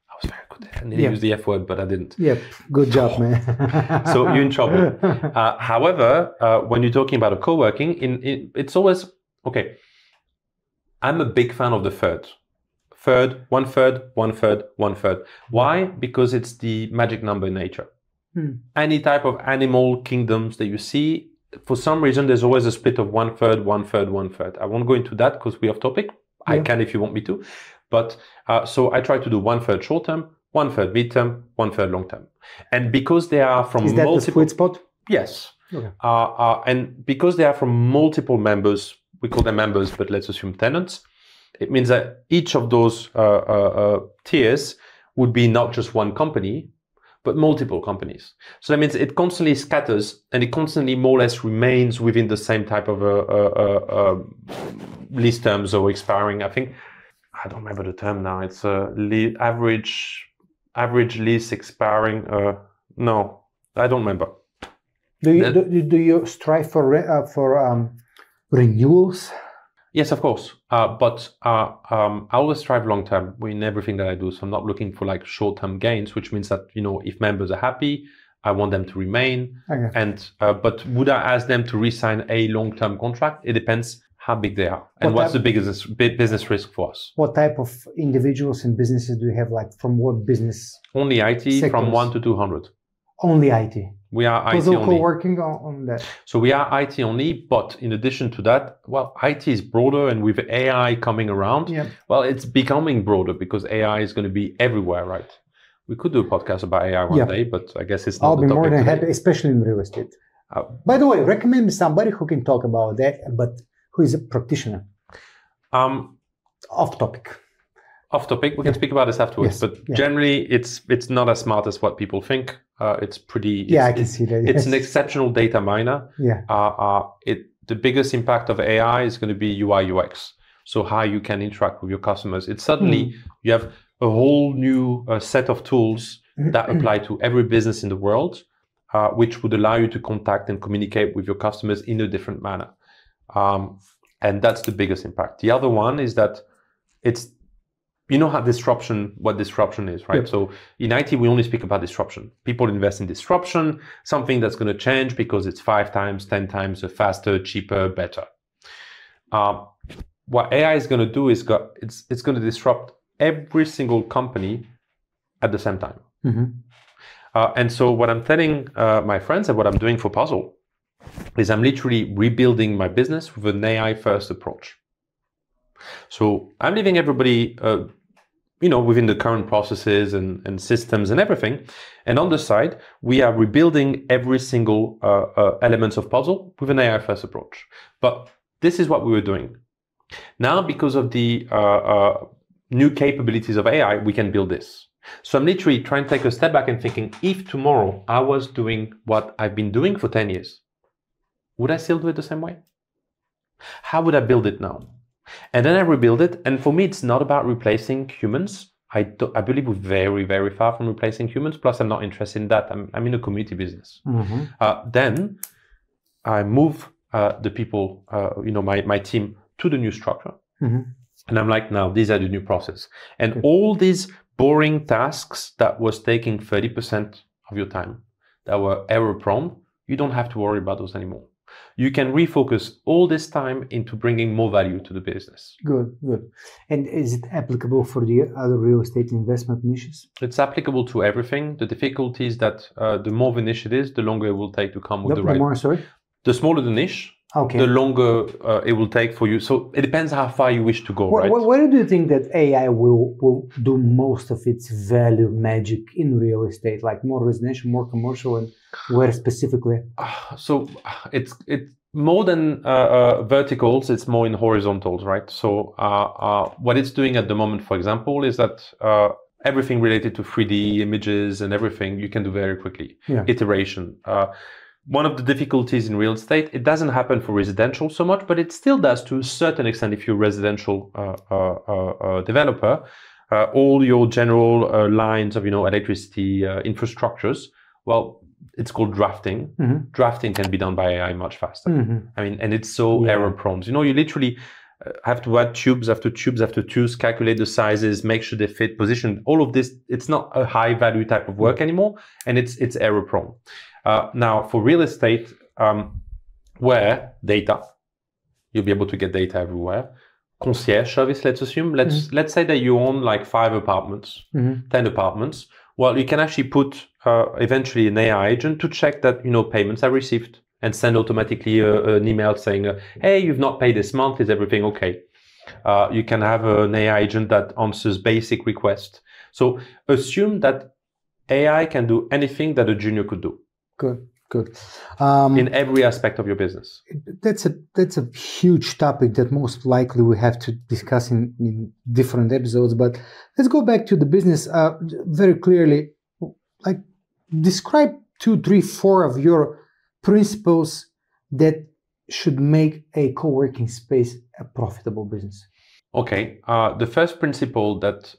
I was very good there. I nearly used the F word, but I didn't. Yep, good job, man. So you're in trouble. However, when you're talking about a co-working, it's always, okay, I'm a big fan of the third. One third. Why? Because it's the magic number in nature. Any type of animal kingdoms that you see, for some reason, there's always a split of one third. I won't go into that because we're off topic. I can if you want me to. But so I try to do 1/3 short term, 1/3 mid term, 1/3 long term. And because they are from Is that the sweet spot? Yes. Okay. And because they are from multiple members, we call them members, but let's assume tenants. It means that each of those tiers would be not just one company, but multiple companies. So that means it constantly scatters and it constantly more or less remains within the same type of lease terms or expiring. I think, I don't remember the term now. It's average lease expiring. No, I don't remember. Do you strive for renewals? Yes, of course. But I always strive long term in everything that I do. So I'm not looking for like short term gains, which means that, you know, if members are happy, I want them to remain. Okay. And but would I ask them to re-sign a long term contract? It depends how big they are and what's the biggest business risk for us. What type of individuals and businesses do you have? Like from what business? Only IT sectors? From 1 to 200. Only IT. We are IT Puzl only. CowOrKing on that. So we are IT only, but in addition to that, well, IT is broader, and with AI coming around, well, it's becoming broader because AI is going to be everywhere, right? We could do a podcast about AI one day, but I guess it's not. I'll be more than happy, especially in real estate. By the way, recommend me somebody who can talk about that, but who is a practitioner. Off topic. Off topic, we can speak about this afterwards, but generally it's not as smart as what people think. It's pretty... I can see that. It's an exceptional data miner. The biggest impact of AI is going to be UI UX. So how you can interact with your customers. It's suddenly, you have a whole new set of tools that apply to every business in the world, which would allow you to contact and communicate with your customers in a different manner. And that's the biggest impact. The other one is that it's, you know what disruption is, right? Yep. So in IT, we only speak about disruption. People invest in disruption, something that's going to change because it's 5 times, 10 times faster, cheaper, better. What AI is going to do is it's going to disrupt every single company at the same time. And so what I'm telling my friends and what I'm doing for Puzl is I'm literally rebuilding my business with an AI first approach. So I'm leaving everybody, within the current processes and systems and everything. And on the side, we are rebuilding every single elements of puzzle with an AI first approach. But this is what we were doing. Now, because of the new capabilities of AI, we can build this. So I'm literally trying to take a step back and thinking, if tomorrow I was doing what I've been doing for 10 years, would I still do it the same way? How would I build it now? And then I rebuild it. And for me, it's not about replacing humans. I believe we're very, very far from replacing humans. Plus, I'm not interested in that. I'm in a community business. Then I move the people, my team to the new structure. And I'm like, now, these are the new process. And all these boring tasks that was taking 30% of your time, that were error prone, you don't have to worry about those anymore. You can refocus all this time into bringing more value to the business. Good. And is it applicable for the other real estate investment niches? It's applicable to everything. The difficulty is that the more the niche it is, the longer it will take to come with the right. The smaller the niche, the longer it will take for you. So it depends how far you wish to go, right? Where do you think that AI will do most of its value magic in real estate, like more residential, more commercial, and where specifically? So it's more than verticals, it's more in horizontals, right? So what it's doing at the moment, for example, is that everything related to 3D images and everything you can do very quickly. Iteration. One of the difficulties in real estate, it doesn't happen for residential so much, but it still does to a certain extent if you're a residential developer. All your general lines of electricity infrastructures, well, it's called drafting. Drafting can be done by AI much faster. And it's so error prone. You literally have to add tubes after tubes after tubes, calculate the sizes, make sure they fit, position. All of this, it's not a high value type of work anymore, and it's error prone. Now, for real estate, where data, you'll be able to get data everywhere. Concierge service, let's assume. Let's say that you own like 5 apartments, 10 apartments. Well, you can actually put eventually an AI agent to check that payments are received and send automatically an email saying, hey, you've not paid this month. Is everything okay? You can have an AI agent that answers basic requests. So assume that AI can do anything that a junior could do. Good. In every aspect of your business. That's a huge topic that most likely we have to discuss in different episodes. But let's go back to the business very clearly. Like, describe 2, 3, 4 of your principles that should make a co-working space a profitable business. Okay. The first principle that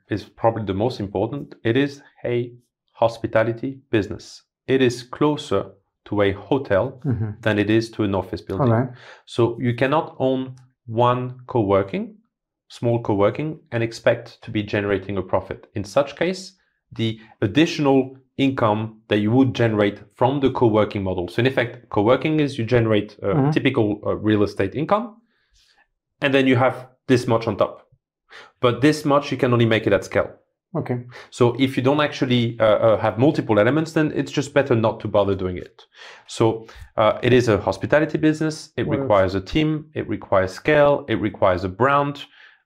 is probably the most important. It is a hospitality business. It is closer to a hotel than it is to an office building. So you cannot own one small co-working, and expect to be generating a profit. In such case, the additional income that you would generate from the co-working model. So in effect, co-working is you generate typical real estate income, and then you have this much on top. But this much, you can only make it at scale. Okay. So if you don't actually have multiple elements, then it's just better not to bother doing it. So it is a hospitality business. It requires a team. It requires scale. It requires a brand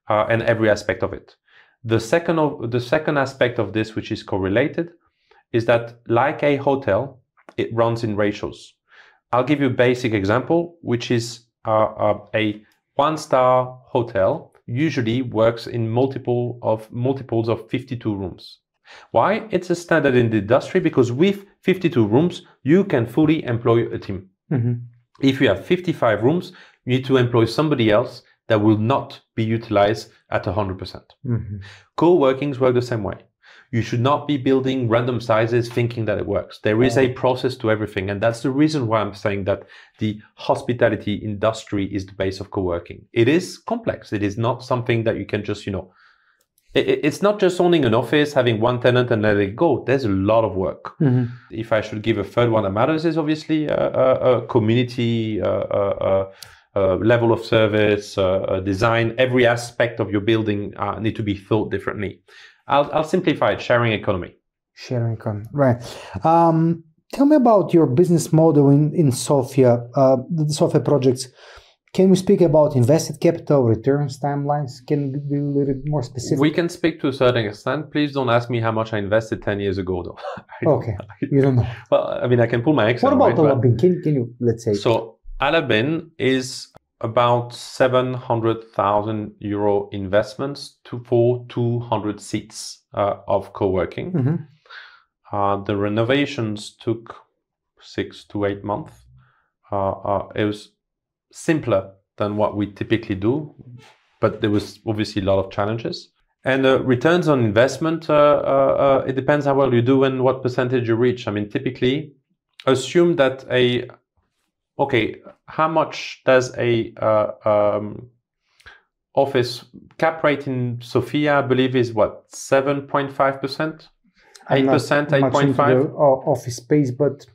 and every aspect of it. The second aspect of this, which is correlated, is that like a hotel, it runs in ratios. I'll give you a basic example, which is a 1-star hotel usually works in multiples of 52 rooms. Why? It's a standard in the industry because with 52 rooms, you can fully employ a team. If you have 55 rooms, you need to employ somebody else that will not be utilized at 100%. Co-workings work the same way. You should not be building random sizes thinking that it works. There is a process to everything. And that's the reason why I'm saying that the hospitality industry is the base of co-working. It is complex. It is not something that you can just, it's not just owning an office, having one tenant and letting it go. There's a lot of work. If I should give a third one that matters is obviously a community, level of service, design. Every aspect of your building need to be thought differently. I'll simplify it, sharing economy. Sharing economy, right. Tell me about your business model in Sofia, the Sofia projects. Can we speak about invested capital, returns, timelines? Can you be a little bit more specific? We can speak to a certain extent. Please don't ask me how much I invested 10 years ago, though. Okay, you don't know. Well, I mean, I can pull my Excel. What about right? Alabin? Can you, let's say? So, Alabin is about 700,000 euro investments for 200 seats of co-working. Mm-hmm. The renovations took 6 to 8 months. It was simpler than what we typically do, but there was obviously a lot of challenges. And returns on investment, it depends how well you do and what percentage you reach. I mean, typically, assume that how much does a office cap rate in Sofia, I believe, is what, 7.5%? 8%, 8.5%? Office space, but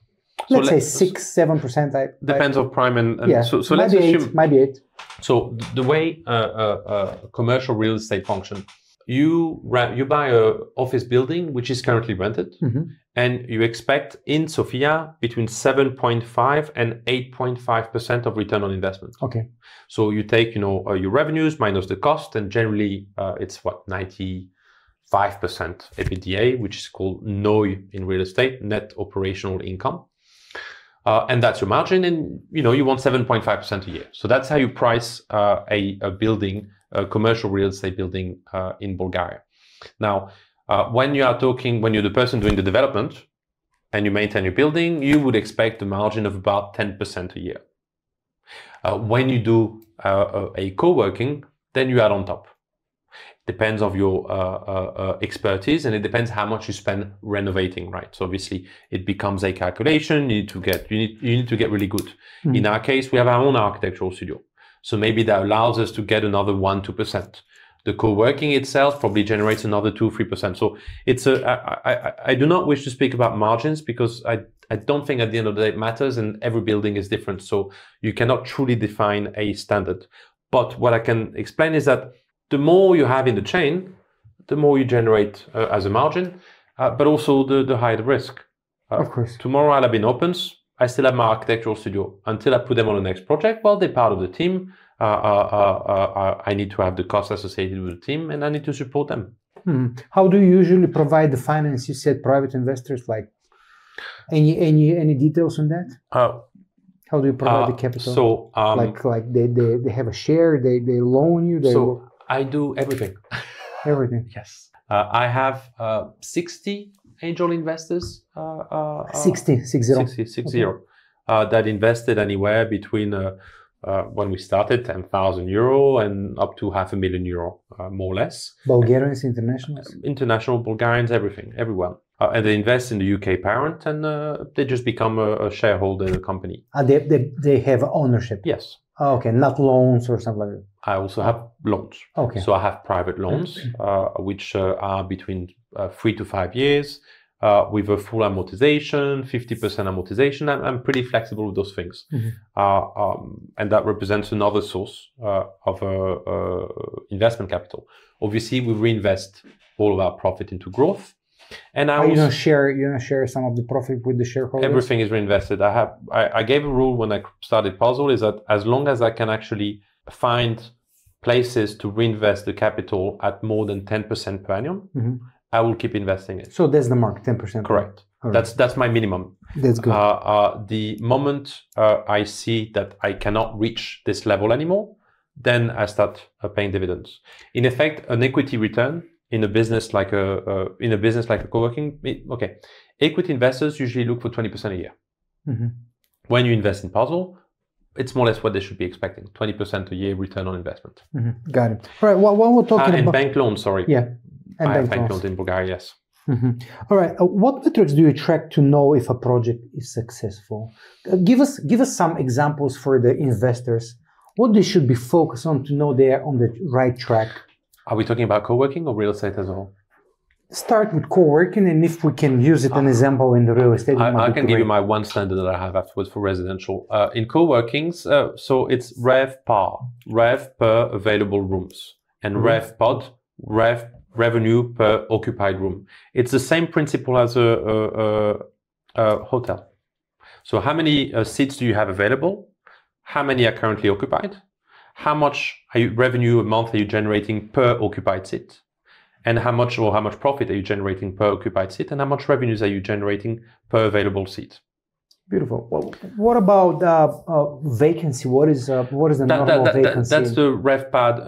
let's say 6-7%. Depends on prime and yeah. So let's assume maybe 8. So the way commercial real estate function, you buy a office building which is currently rented, mm-hmm. and you expect in Sofia between 7.5 and 8.5% of return on investment. Okay. So you take your revenues minus the cost, and generally it's what, 95% EBITDA, which is called NOI in real estate, net operational income. And that's your margin, and you want 7.5% a year. So that's how you price a building, a commercial real estate building in Bulgaria. Now, when you're the person doing the development and you maintain your building, you would expect a margin of about 10% a year. When you do a co-working, then you add on top. Depends on your expertise, and it depends how much you spend renovating, right? So obviously it becomes a calculation. You need to get really good. Mm-hmm. In our case, we have our own architectural studio, so maybe that allows us to get another 1-2%. The co-working itself probably generates another 2-3%. So it's I do not wish to speak about margins, because I don't think at the end of the day it matters, and every building is different. So you cannot truly define a standard. But what I can explain is that the more you have in the chain, the more you generate as a margin, but also the higher the risk. Of course. Tomorrow Alabin opens, I still have my architectural studio. Until I put them on the next project, well, they're part of the team. I need to have the costs associated with the team, and I need to support them. How do you usually provide the finance? You said private investors, like any details on that? How do you provide the capital? So like they have a share, they loan you. So I do everything. Everything. Yes. I have 60 angel investors. 60. Okay. That invested anywhere between when we started 10,000 euro and up to €500,000, more or less. Bulgarians, internationals? International, Bulgarians, everyone. And they invest in the UK parent, and they just become a shareholder in the company. They have ownership? Yes. Oh, okay, not loans or something like that. I also have loans. Okay. So I have private loans, which are between 3 to 5 years, with a full amortization, 50% amortization. I'm pretty flexible with those things. And that represents another source of investment capital. Obviously, we reinvest all of our profit into growth. And you don't share some of the profit with the shareholders? Everything is reinvested. I gave a rule when I started Puzl, is that as long as I can actually find places to reinvest the capital at more than 10% per annum, I will keep investing it. So that's the mark, 10%. Correct. Right. That's my minimum. That's good. The moment I see that I cannot reach this level anymore, then I start paying dividends. In effect, an equity return in a business like a co-working, okay, equity investors usually look for 20% a year. When you invest in Puzl, it's more or less what they should be expecting, 20% a year return on investment. Got it. All right. Well, we're talking about bank loans. Sorry. Yeah. And I have bank loans in Bulgaria. Yes. All right. What metrics do you track to know if a project is successful? Give us some examples for the investors. What they should be focused on to know they are on the right track. Are we talking about co-working or real estate as a whole? Start with co-working, and if we can use it an example in the real estate. I can give you my one standard that I have afterwards for residential. In co-workings, so it's rev per available rooms, and rev pod, revenue per occupied room. It's the same principle as a Hotel. So how many seats do you have available? How many are currently occupied? How much revenue a month are you generating per occupied seat? And how much profit are you generating per occupied seat? And how much revenues are you generating per available seat? Beautiful. Well, what about vacancy? What is the normal vacancy? That's the RevPad.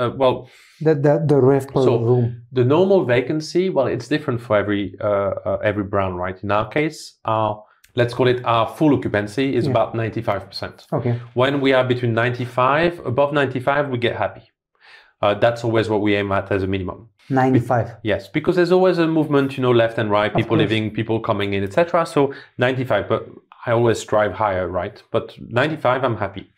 The RevPad room. The normal vacancy. Well, it's different for every brand, right? In our case, let's call it our full occupancy is about 95%. Okay. When we are between 95, above 95, we get happy. That's always what we aim at as a minimum. 95. Yes, because there's always a movement, left and right, people leaving, people coming in, etc. So 95, but I always strive higher, right? But 95, I'm happy.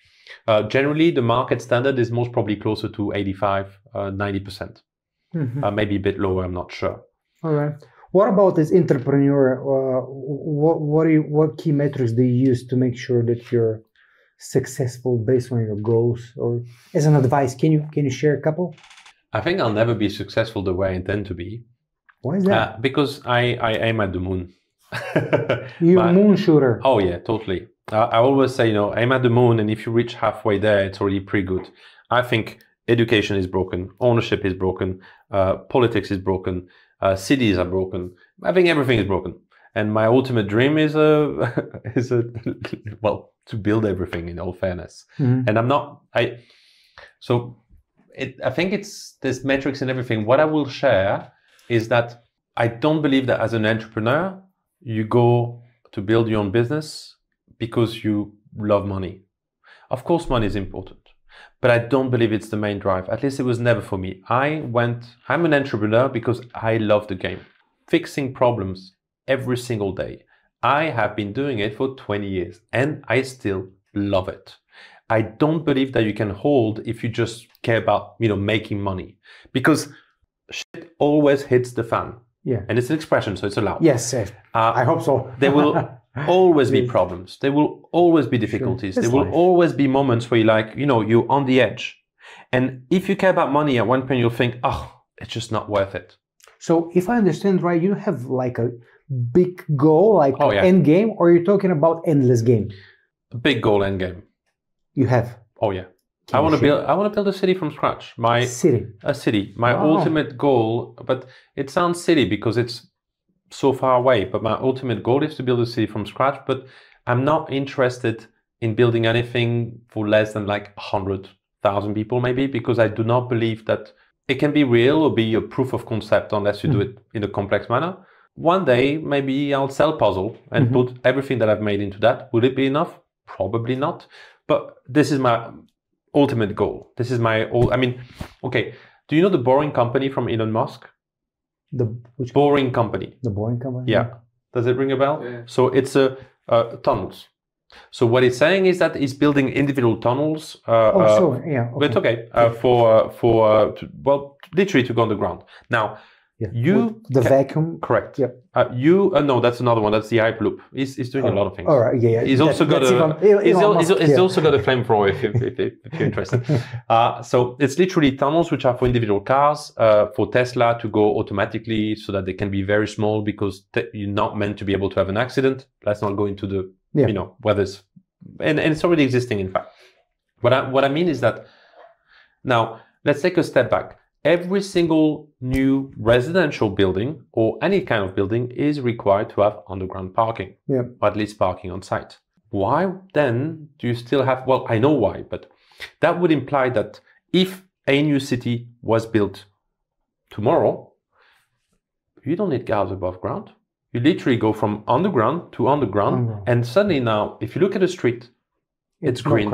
Generally, the market standard is most probably closer to 85, 90%. Maybe a bit lower, I'm not sure. All right. What about this entrepreneur? What key metrics do you use to make sure that you're successful based on your goals? Or as an advice, can you share a couple? I think I'll never be successful the way I intend to be. Why is that? Because I aim at the moon. You're a moon shooter. Oh yeah, totally. I always say, aim at the moon, and if you reach halfway there, it's already pretty good. I think education is broken, ownership is broken, politics is broken, cities are broken. I think everything is broken. And my ultimate dream is to build everything, in all fairness. And I think there's metrics and everything. What I will share is that I don't believe that as an entrepreneur, you go to build your own business because you love money. Of course, money is important, but I don't believe it's the main drive. At least it was never for me. I'm an entrepreneur because I love the game. Fixing problems every single day. I have been doing it for 20 years and I still love it. I don't believe that you can hold if you just care about, making money, because shit always hits the fan. Yeah. And it's an expression, so it's allowed. Yes, I hope so. There will always be problems. There will always be difficulties. There will always be moments where you're on the edge. And if you care about money, at one point you'll think, it's just not worth it. So if I understand right, you have like a big goal, end game, or you're talking about endless game? A big goal, end game. You have? Oh yeah. I want to build a city from scratch. A city. My ultimate goal, but it sounds silly because it's so far away, but my ultimate goal is to build a city from scratch. But I'm not interested in building anything for less than 100,000 people maybe, because I do not believe that it can be real or be a proof of concept unless you do it in a complex manner. One day, maybe I'll sell Puzl and put everything that I've made into that. Would it be enough? Probably not. But this is my ultimate goal. This is okay. Do you know the Boring Company from Elon Musk? Which Boring Company. The Boring Company? Yeah. Does it ring a bell? Yeah. So it's tunnels. So what he's saying is that he's building individual tunnels. Okay. But okay, literally to go underground. Now, vacuum. Correct. Yep. No, that's another one. That's the Hyperloop. He's doing a lot of things. All right. Yeah. He's also got a flamethrower if you're interested. So it's literally tunnels which are for individual cars, for Tesla to go automatically so that they can be very small, because you're not meant to be able to have an accident. Let's not go into the whether it's and it's already existing. In fact, what I mean is that now let's take a step back. Every single new residential building or any kind of building is required to have underground parking, or at least parking on site. Why then do you still have, I know why, but that would imply that if a new city was built tomorrow, you don't need cars above ground. You literally go from underground to underground. And suddenly now, if you look at a street, it's green.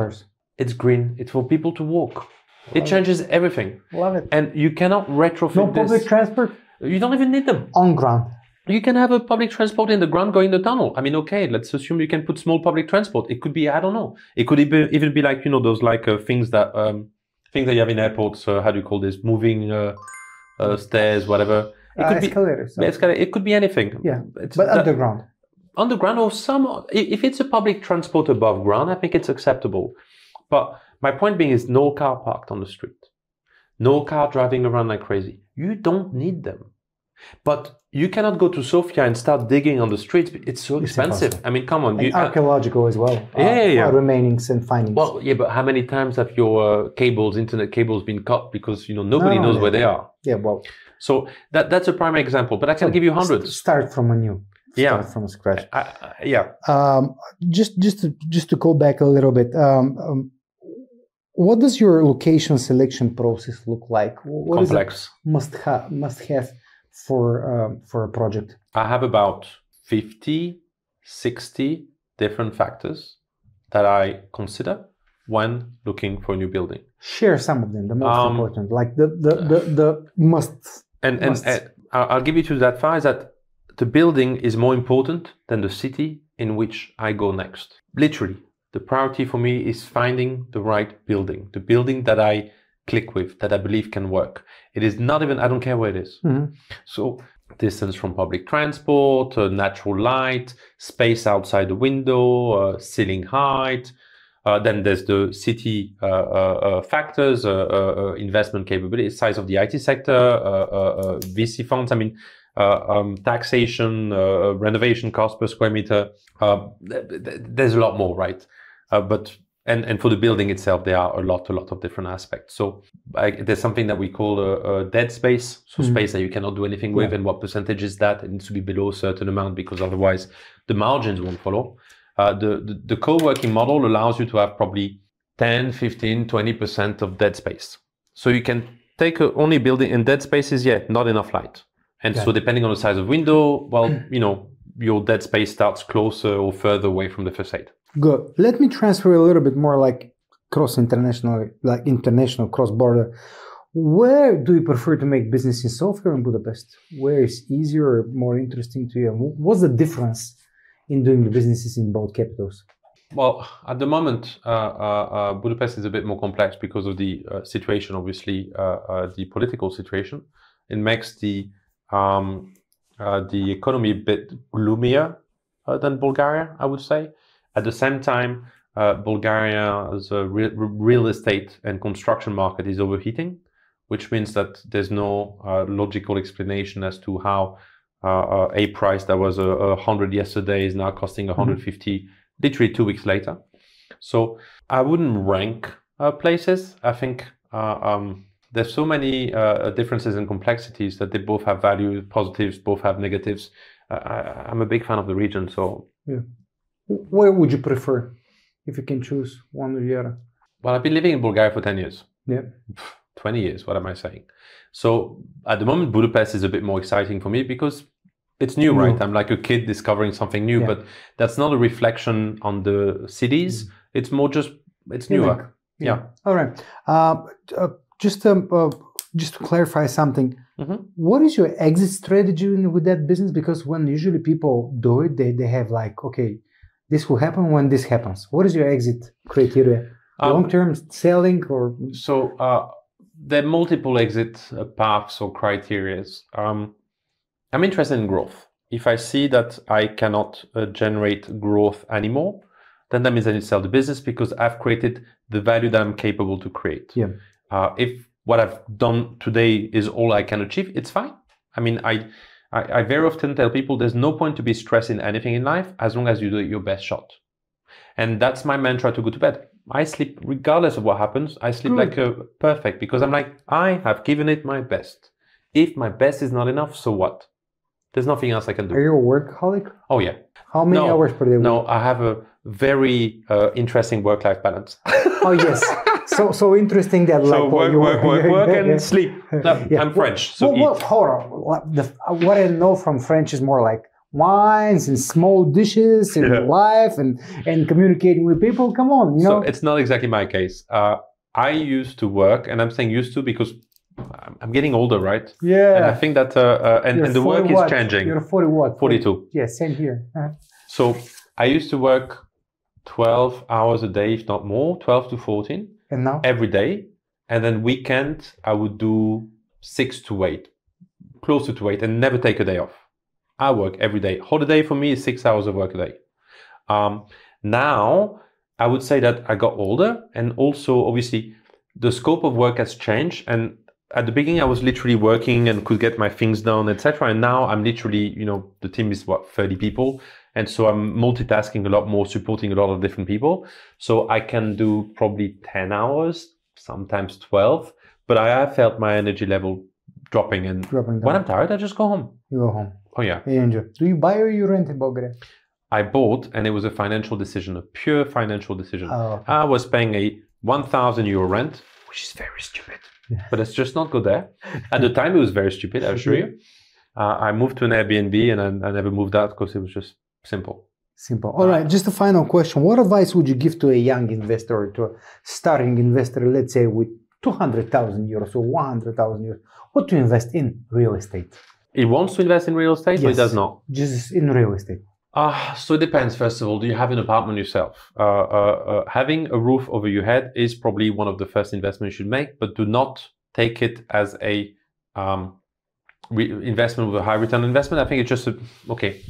It's green. It's for people to walk. It changes everything. Love it. And you cannot retrofit No public transport? You don't even need them. On ground. You can have a public transport in the ground going the tunnel. Okay, let's assume you can put small public transport. It could be, I don't know. It could even be those things that you have in airports. How do you call this? Moving stairs, whatever. It could escalators. be escalator. It could be anything. Yeah, but underground. Underground or if it's a public transport above ground, I think it's acceptable. But my point being is no car parked on the street. No car driving around like crazy. You don't need them. But you cannot go to Sofia and start digging on the streets. It's so expensive. impossible. I mean, come on. And archaeological as well. Remainings and findings. Well, yeah, but how many times have your internet cables been cut because nobody knows where they are? Yeah, well. So that's a prime example. But I can give you hundreds. Start from anew. Start from scratch. Just to go back a little bit. What does your location selection process look like? What Complex. Must have for a project? I have about 50, 60 different factors that I consider when looking for a new building. Share some of them, the most important, like the must. And I'll give you to that far is that the building is more important than the city in which I go next. Literally, the priority for me is finding the right building, the building that I click with, that I believe can work. It is not even, I don't care where it is. Mm-hmm. So distance from public transport, natural light, space outside the window, ceiling height. Then there's the city factors, investment capability, size of the IT sector, VC funds. I mean, taxation, renovation cost per square meter. There's a lot more, right? But for the building itself, there are a lot of different aspects. So there's something that we call a dead space, so space that you cannot do anything with, and what percentage is that? It needs to be below a certain amount because otherwise the margins won't follow. The co-working model allows you to have probably 10, 15, 20% of dead space. So you can take only building in dead spaces, not enough light. And so depending on the size of window, well, your dead space starts closer or further away from the facade. Good. Let me transfer a little bit more like international, cross-border. Where do you prefer to make business, in Sofia or in Budapest? Where is easier or more interesting to you? What's the difference in doing the businesses in both capitals? Well, at the moment, Budapest is a bit more complex because of the situation, obviously, the political situation. It makes the economy a bit gloomier than Bulgaria, I would say. At the same time, Bulgaria's real estate and construction market is overheating, which means that there's no logical explanation as to how a price that was 100 yesterday is now costing 150 literally 2 weeks later. So I wouldn't rank places. I think there's so many differences and complexities that they both have values, positives, both have negatives. I'm a big fan of the region. So where would you prefer if you can choose one or the other? Well, I've been living in Bulgaria for 10 years. Yeah. 20 years, what am I saying? So at the moment, Budapest is a bit more exciting for me because it's new, right? I'm like a kid discovering something new, but that's not a reflection on the cities. It's more just, it's newer. Yeah. All right. Just to clarify something, what is your exit strategy with that business? Because when usually people do it, they have like, okay, this will happen when this happens. What is your exit criteria? Long-term selling or? So there are multiple exit paths or criteria. I'm interested in growth. If I see that I cannot generate growth anymore, then that means I need to sell the business because I've created the value that I'm capable to create. Yeah. If what I've done today is all I can achieve, it's fine. I mean, I very often tell people there's no point to be stressed in anything in life as long as you do your best shot. And that's my mantra to go to bed. I sleep regardless of what happens. I sleep like perfect because I'm like, I have given it my best. If my best is not enough, so what? There's nothing else I can do. Are you a workaholic? Oh, yeah. How many hours per day? No, I have a very interesting work-life balance. Oh, yes. So interesting that like work and sleep. I'm French, so eat. Hold on. What I know from French is more like wines and small dishes and life and communicating with people. Come on, So it's not exactly my case. I used to work, and I'm saying used to because I'm getting older, right? Yeah. And I think that and the work is changing. You're 40 what? 42. Yeah, same here. So I used to work 12 hours a day, if not more, 12 to 14. And now? Every day. And then weekend, I would do 6 to 8, closer to 8, and never take a day off. I work every day. Holiday for me is 6 hours of work a day. Now, I would say that I got older, and also, obviously, the scope of work has changed, and at the beginning, I was literally working and could get my things done, etc. And now I'm literally, the team is 30 people. And so I'm multitasking a lot more, supporting a lot of different people. So I can do probably 10 hours, sometimes 12, but I have felt my energy level dropping. And when I'm tired, I just go home. You go home. Oh yeah. You enjoy. Do you buy or you rent in Bulgaria? I bought, and it was a financial decision, a pure financial decision. Oh, okay. I was paying a 1,000 euro rent, which is very stupid, but let's just not go there. At the time, it was very stupid, I assure you. I moved to an Airbnb and I never moved out because it was just simple. Simple. All right, just a final question. What advice would you give to a young investor or to a starting investor, let's say with 200,000 euros or 100,000 euros, what to invest in real estate? He wants to invest in real estate, or he does not? Just in real estate. So it depends. First of all, do you have an apartment yourself? Having a roof over your head is probably one of the first investments you should make, but do not take it as a investment with a high return on investment. I think it's just okay.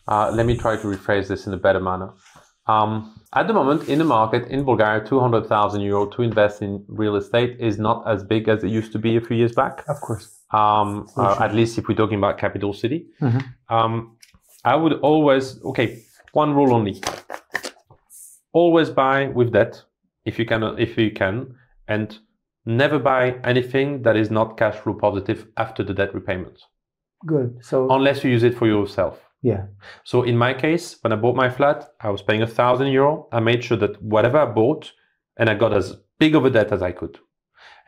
Let me try to rephrase this in a better manner. At the moment, in the market in Bulgaria, 200,000 euro to invest in real estate is not as big as it used to be a few years back. Of course. At least if we're talking about capital city. I would always, one rule only. Always buy with debt if you can, and never buy anything that is not cash flow positive after the debt repayment. Good. So unless you use it for yourself. Yeah. So in my case, when I bought my flat, I was paying 1,000 euro. I made sure that whatever I bought, and I got as big of a debt as I could.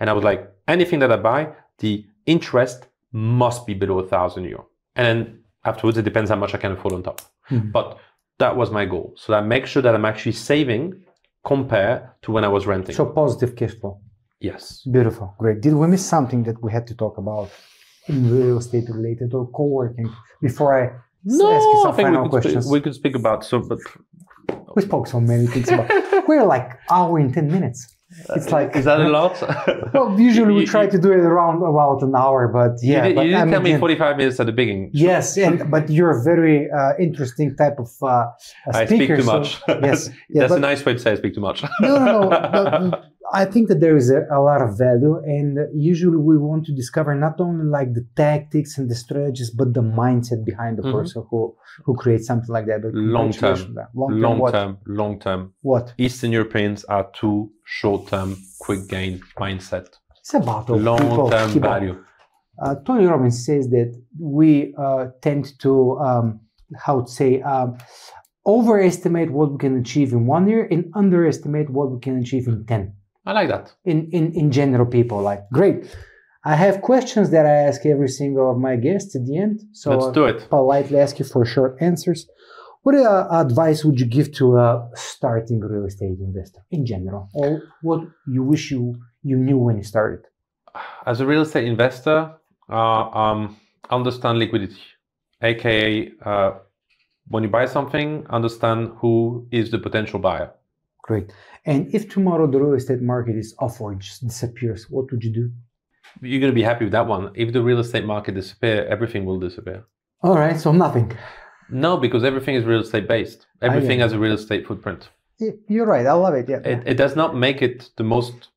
And I was like, anything that I buy, the interest must be below 1,000 euro. And then afterwards, it depends how much I can afford on top. But that was my goal. So I make sure that I'm actually saving compared to when I was renting. So positive cash flow. Yes. Beautiful. Great. Did we miss something that we had to talk about in real estate related or co-working before I ask you some final questions? We could speak about but we spoke so many things about. We're like hour in 10 minutes. It's like, is that a lot? Well, usually we try to do it around about an hour, but yeah. You didn't tell me 45 minutes at the beginning. Yes, but you're a very interesting type of speaker. I speak too much. Yes, that's a nice way to say I speak too much. No. But I think that there is a lot of value, and usually we want to discover not only like the tactics and the strategies, but the mindset behind the person who creates something like that. But long term. What? Eastern Europeans are too short-term, quick gain mindset. It's about long-term value. Tony Robbins says that we tend to, overestimate what we can achieve in 1 year and underestimate what we can achieve in 10. I like that. In general, people like, great. I have questions that I ask every single of my guests at the end. So let's do it. Politely ask you for short answers. What advice would you give to a starting real estate investor in general? Or what you wish you knew when you started? As a real estate investor, understand liquidity. AKA, when you buy something, understand who is the potential buyer. Great. And if tomorrow the real estate market is off or just disappears, what would you do? You're going to be happy with that one. If the real estate market disappears, everything will disappear. All right, so nothing. No, because everything is real estate based. Everything has a real estate footprint. You're right. I love it. Yeah. It does not make it the most,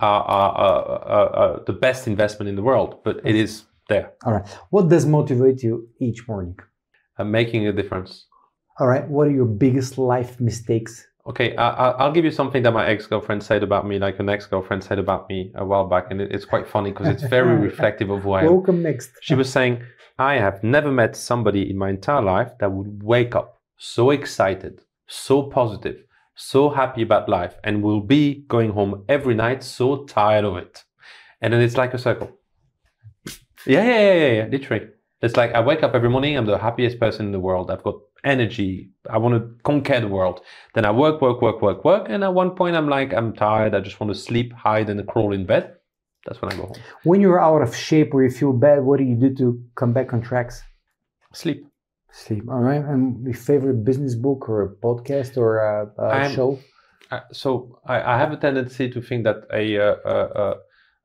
the best investment in the world, but it is there. All right. What does motivate you each morning? Making a difference. All right. What are your biggest life mistakes? Okay, I'll give you something that my ex-girlfriend said about me, like an ex-girlfriend said about me a while back, and it's quite funny because it's very reflective of who I am. Welcome next. She was saying, I have never met somebody in my entire life that would wake up so excited, so positive, so happy about life, and will be going home every night so tired of it. And then it's like a circle. Yeah, literally. It's like I wake up every morning, I'm the happiest person in the world. I've got energy. I want to conquer the world. Then I work. And at one point I'm like, I'm tired. I just want to sleep, hide and crawl in bed. That's when I go home. When you're out of shape or you feel bad, what do you do to come back on tracks? Sleep. All right. And your favorite business book or a podcast or a show? So I have a tendency to think that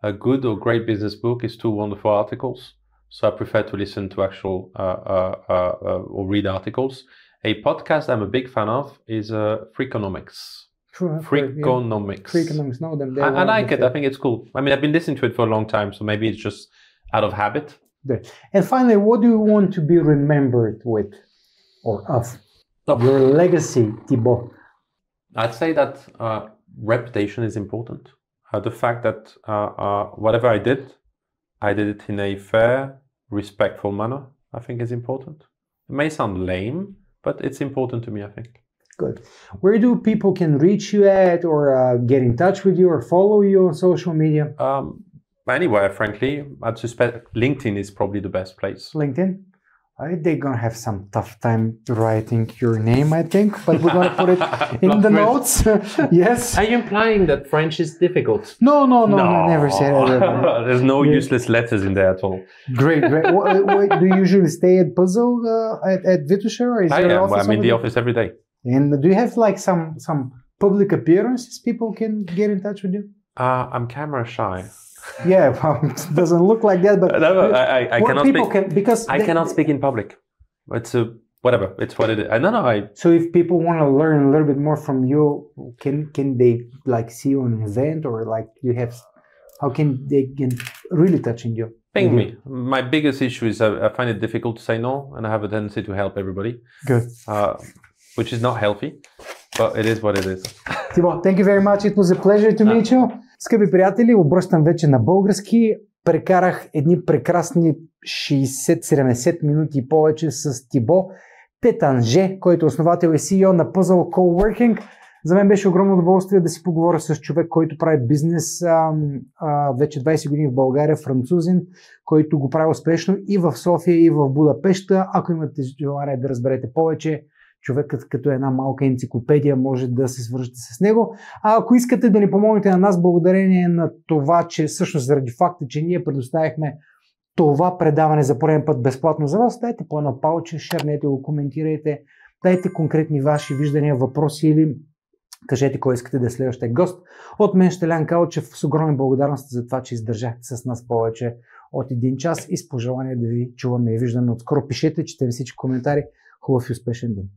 a good or great business book is 2 wonderful articles. So I prefer to listen to actual or read articles. A podcast I'm a big fan of is Freakonomics. Freakonomics. Freakonomics, no, them. I like it. I think it's cool. I mean, I've been listening to it for a long time, so maybe it's just out of habit. And finally, what do you want to be remembered with or of? Your legacy, Tibо. I'd say that reputation is important. The fact that whatever I did it in a fair, respectful manner, I think is important. It may sound lame, but it's important to me, I think. Good. Where do people can reach you at or get in touch with you or follow you on social media? Anywhere, frankly. I'd suspect LinkedIn is probably the best place. LinkedIn? They're going to have some tough time writing your name, I think, but we're going to put it in the notes. Yes. Are you implying that French is difficult? No, I never said that. There's no useless letters in there at all. Great. Do you usually stay at Puzl at Vitosha? Or is there well, I'm in the office every day. And do you have like some public appearances people can get in touch with you? I'm camera shy. Yeah, well, it doesn't look like that, but no, I cannot speak. Because I cannot speak in public. It's whatever. It's what it is. So if people want to learn a little bit more from you, can they like see you on an event or like you have? How can they get really touching you? Ping me. My biggest issue is I find it difficult to say no, and I have a tendency to help everybody. Good. Which is not healthy, but it is what it is. Тибо, thank you very much. It was a pleasure to meet you. Скъпи приятели, обръщам вече на български. Прекарах едни прекрасни 60-70 минути и повече с Тибо Тейтинджър, който е основател и CEO на Puzl CowOrKing. За мен беше огромно удоволствие да си поговоря с човек, който прави бизнес вече 20 години в България, французин, който го прави успешно и в София, и в Будапеща. Ако имате желание да разберете повече, човекът като една малка енциклопедия, може да се свържете с него. А ако искате да ни помогнете на нас, благодарение на това, че всъщност заради факта, че ние предоставихме това предаване за пореден път безплатно за вас, дайте по едно палче, шернете го, коментирайте, дайте конкретни ваши виждания, въпроси или кажете кой искате да е следващия гост. От мен Щелян Калчев с огромни благодарности за това, че издържахте с нас повече от един час и с пожелание да ви чуваме и виждаме отскоро. Пишете, четем всички коментари. Хубав и успешен ден!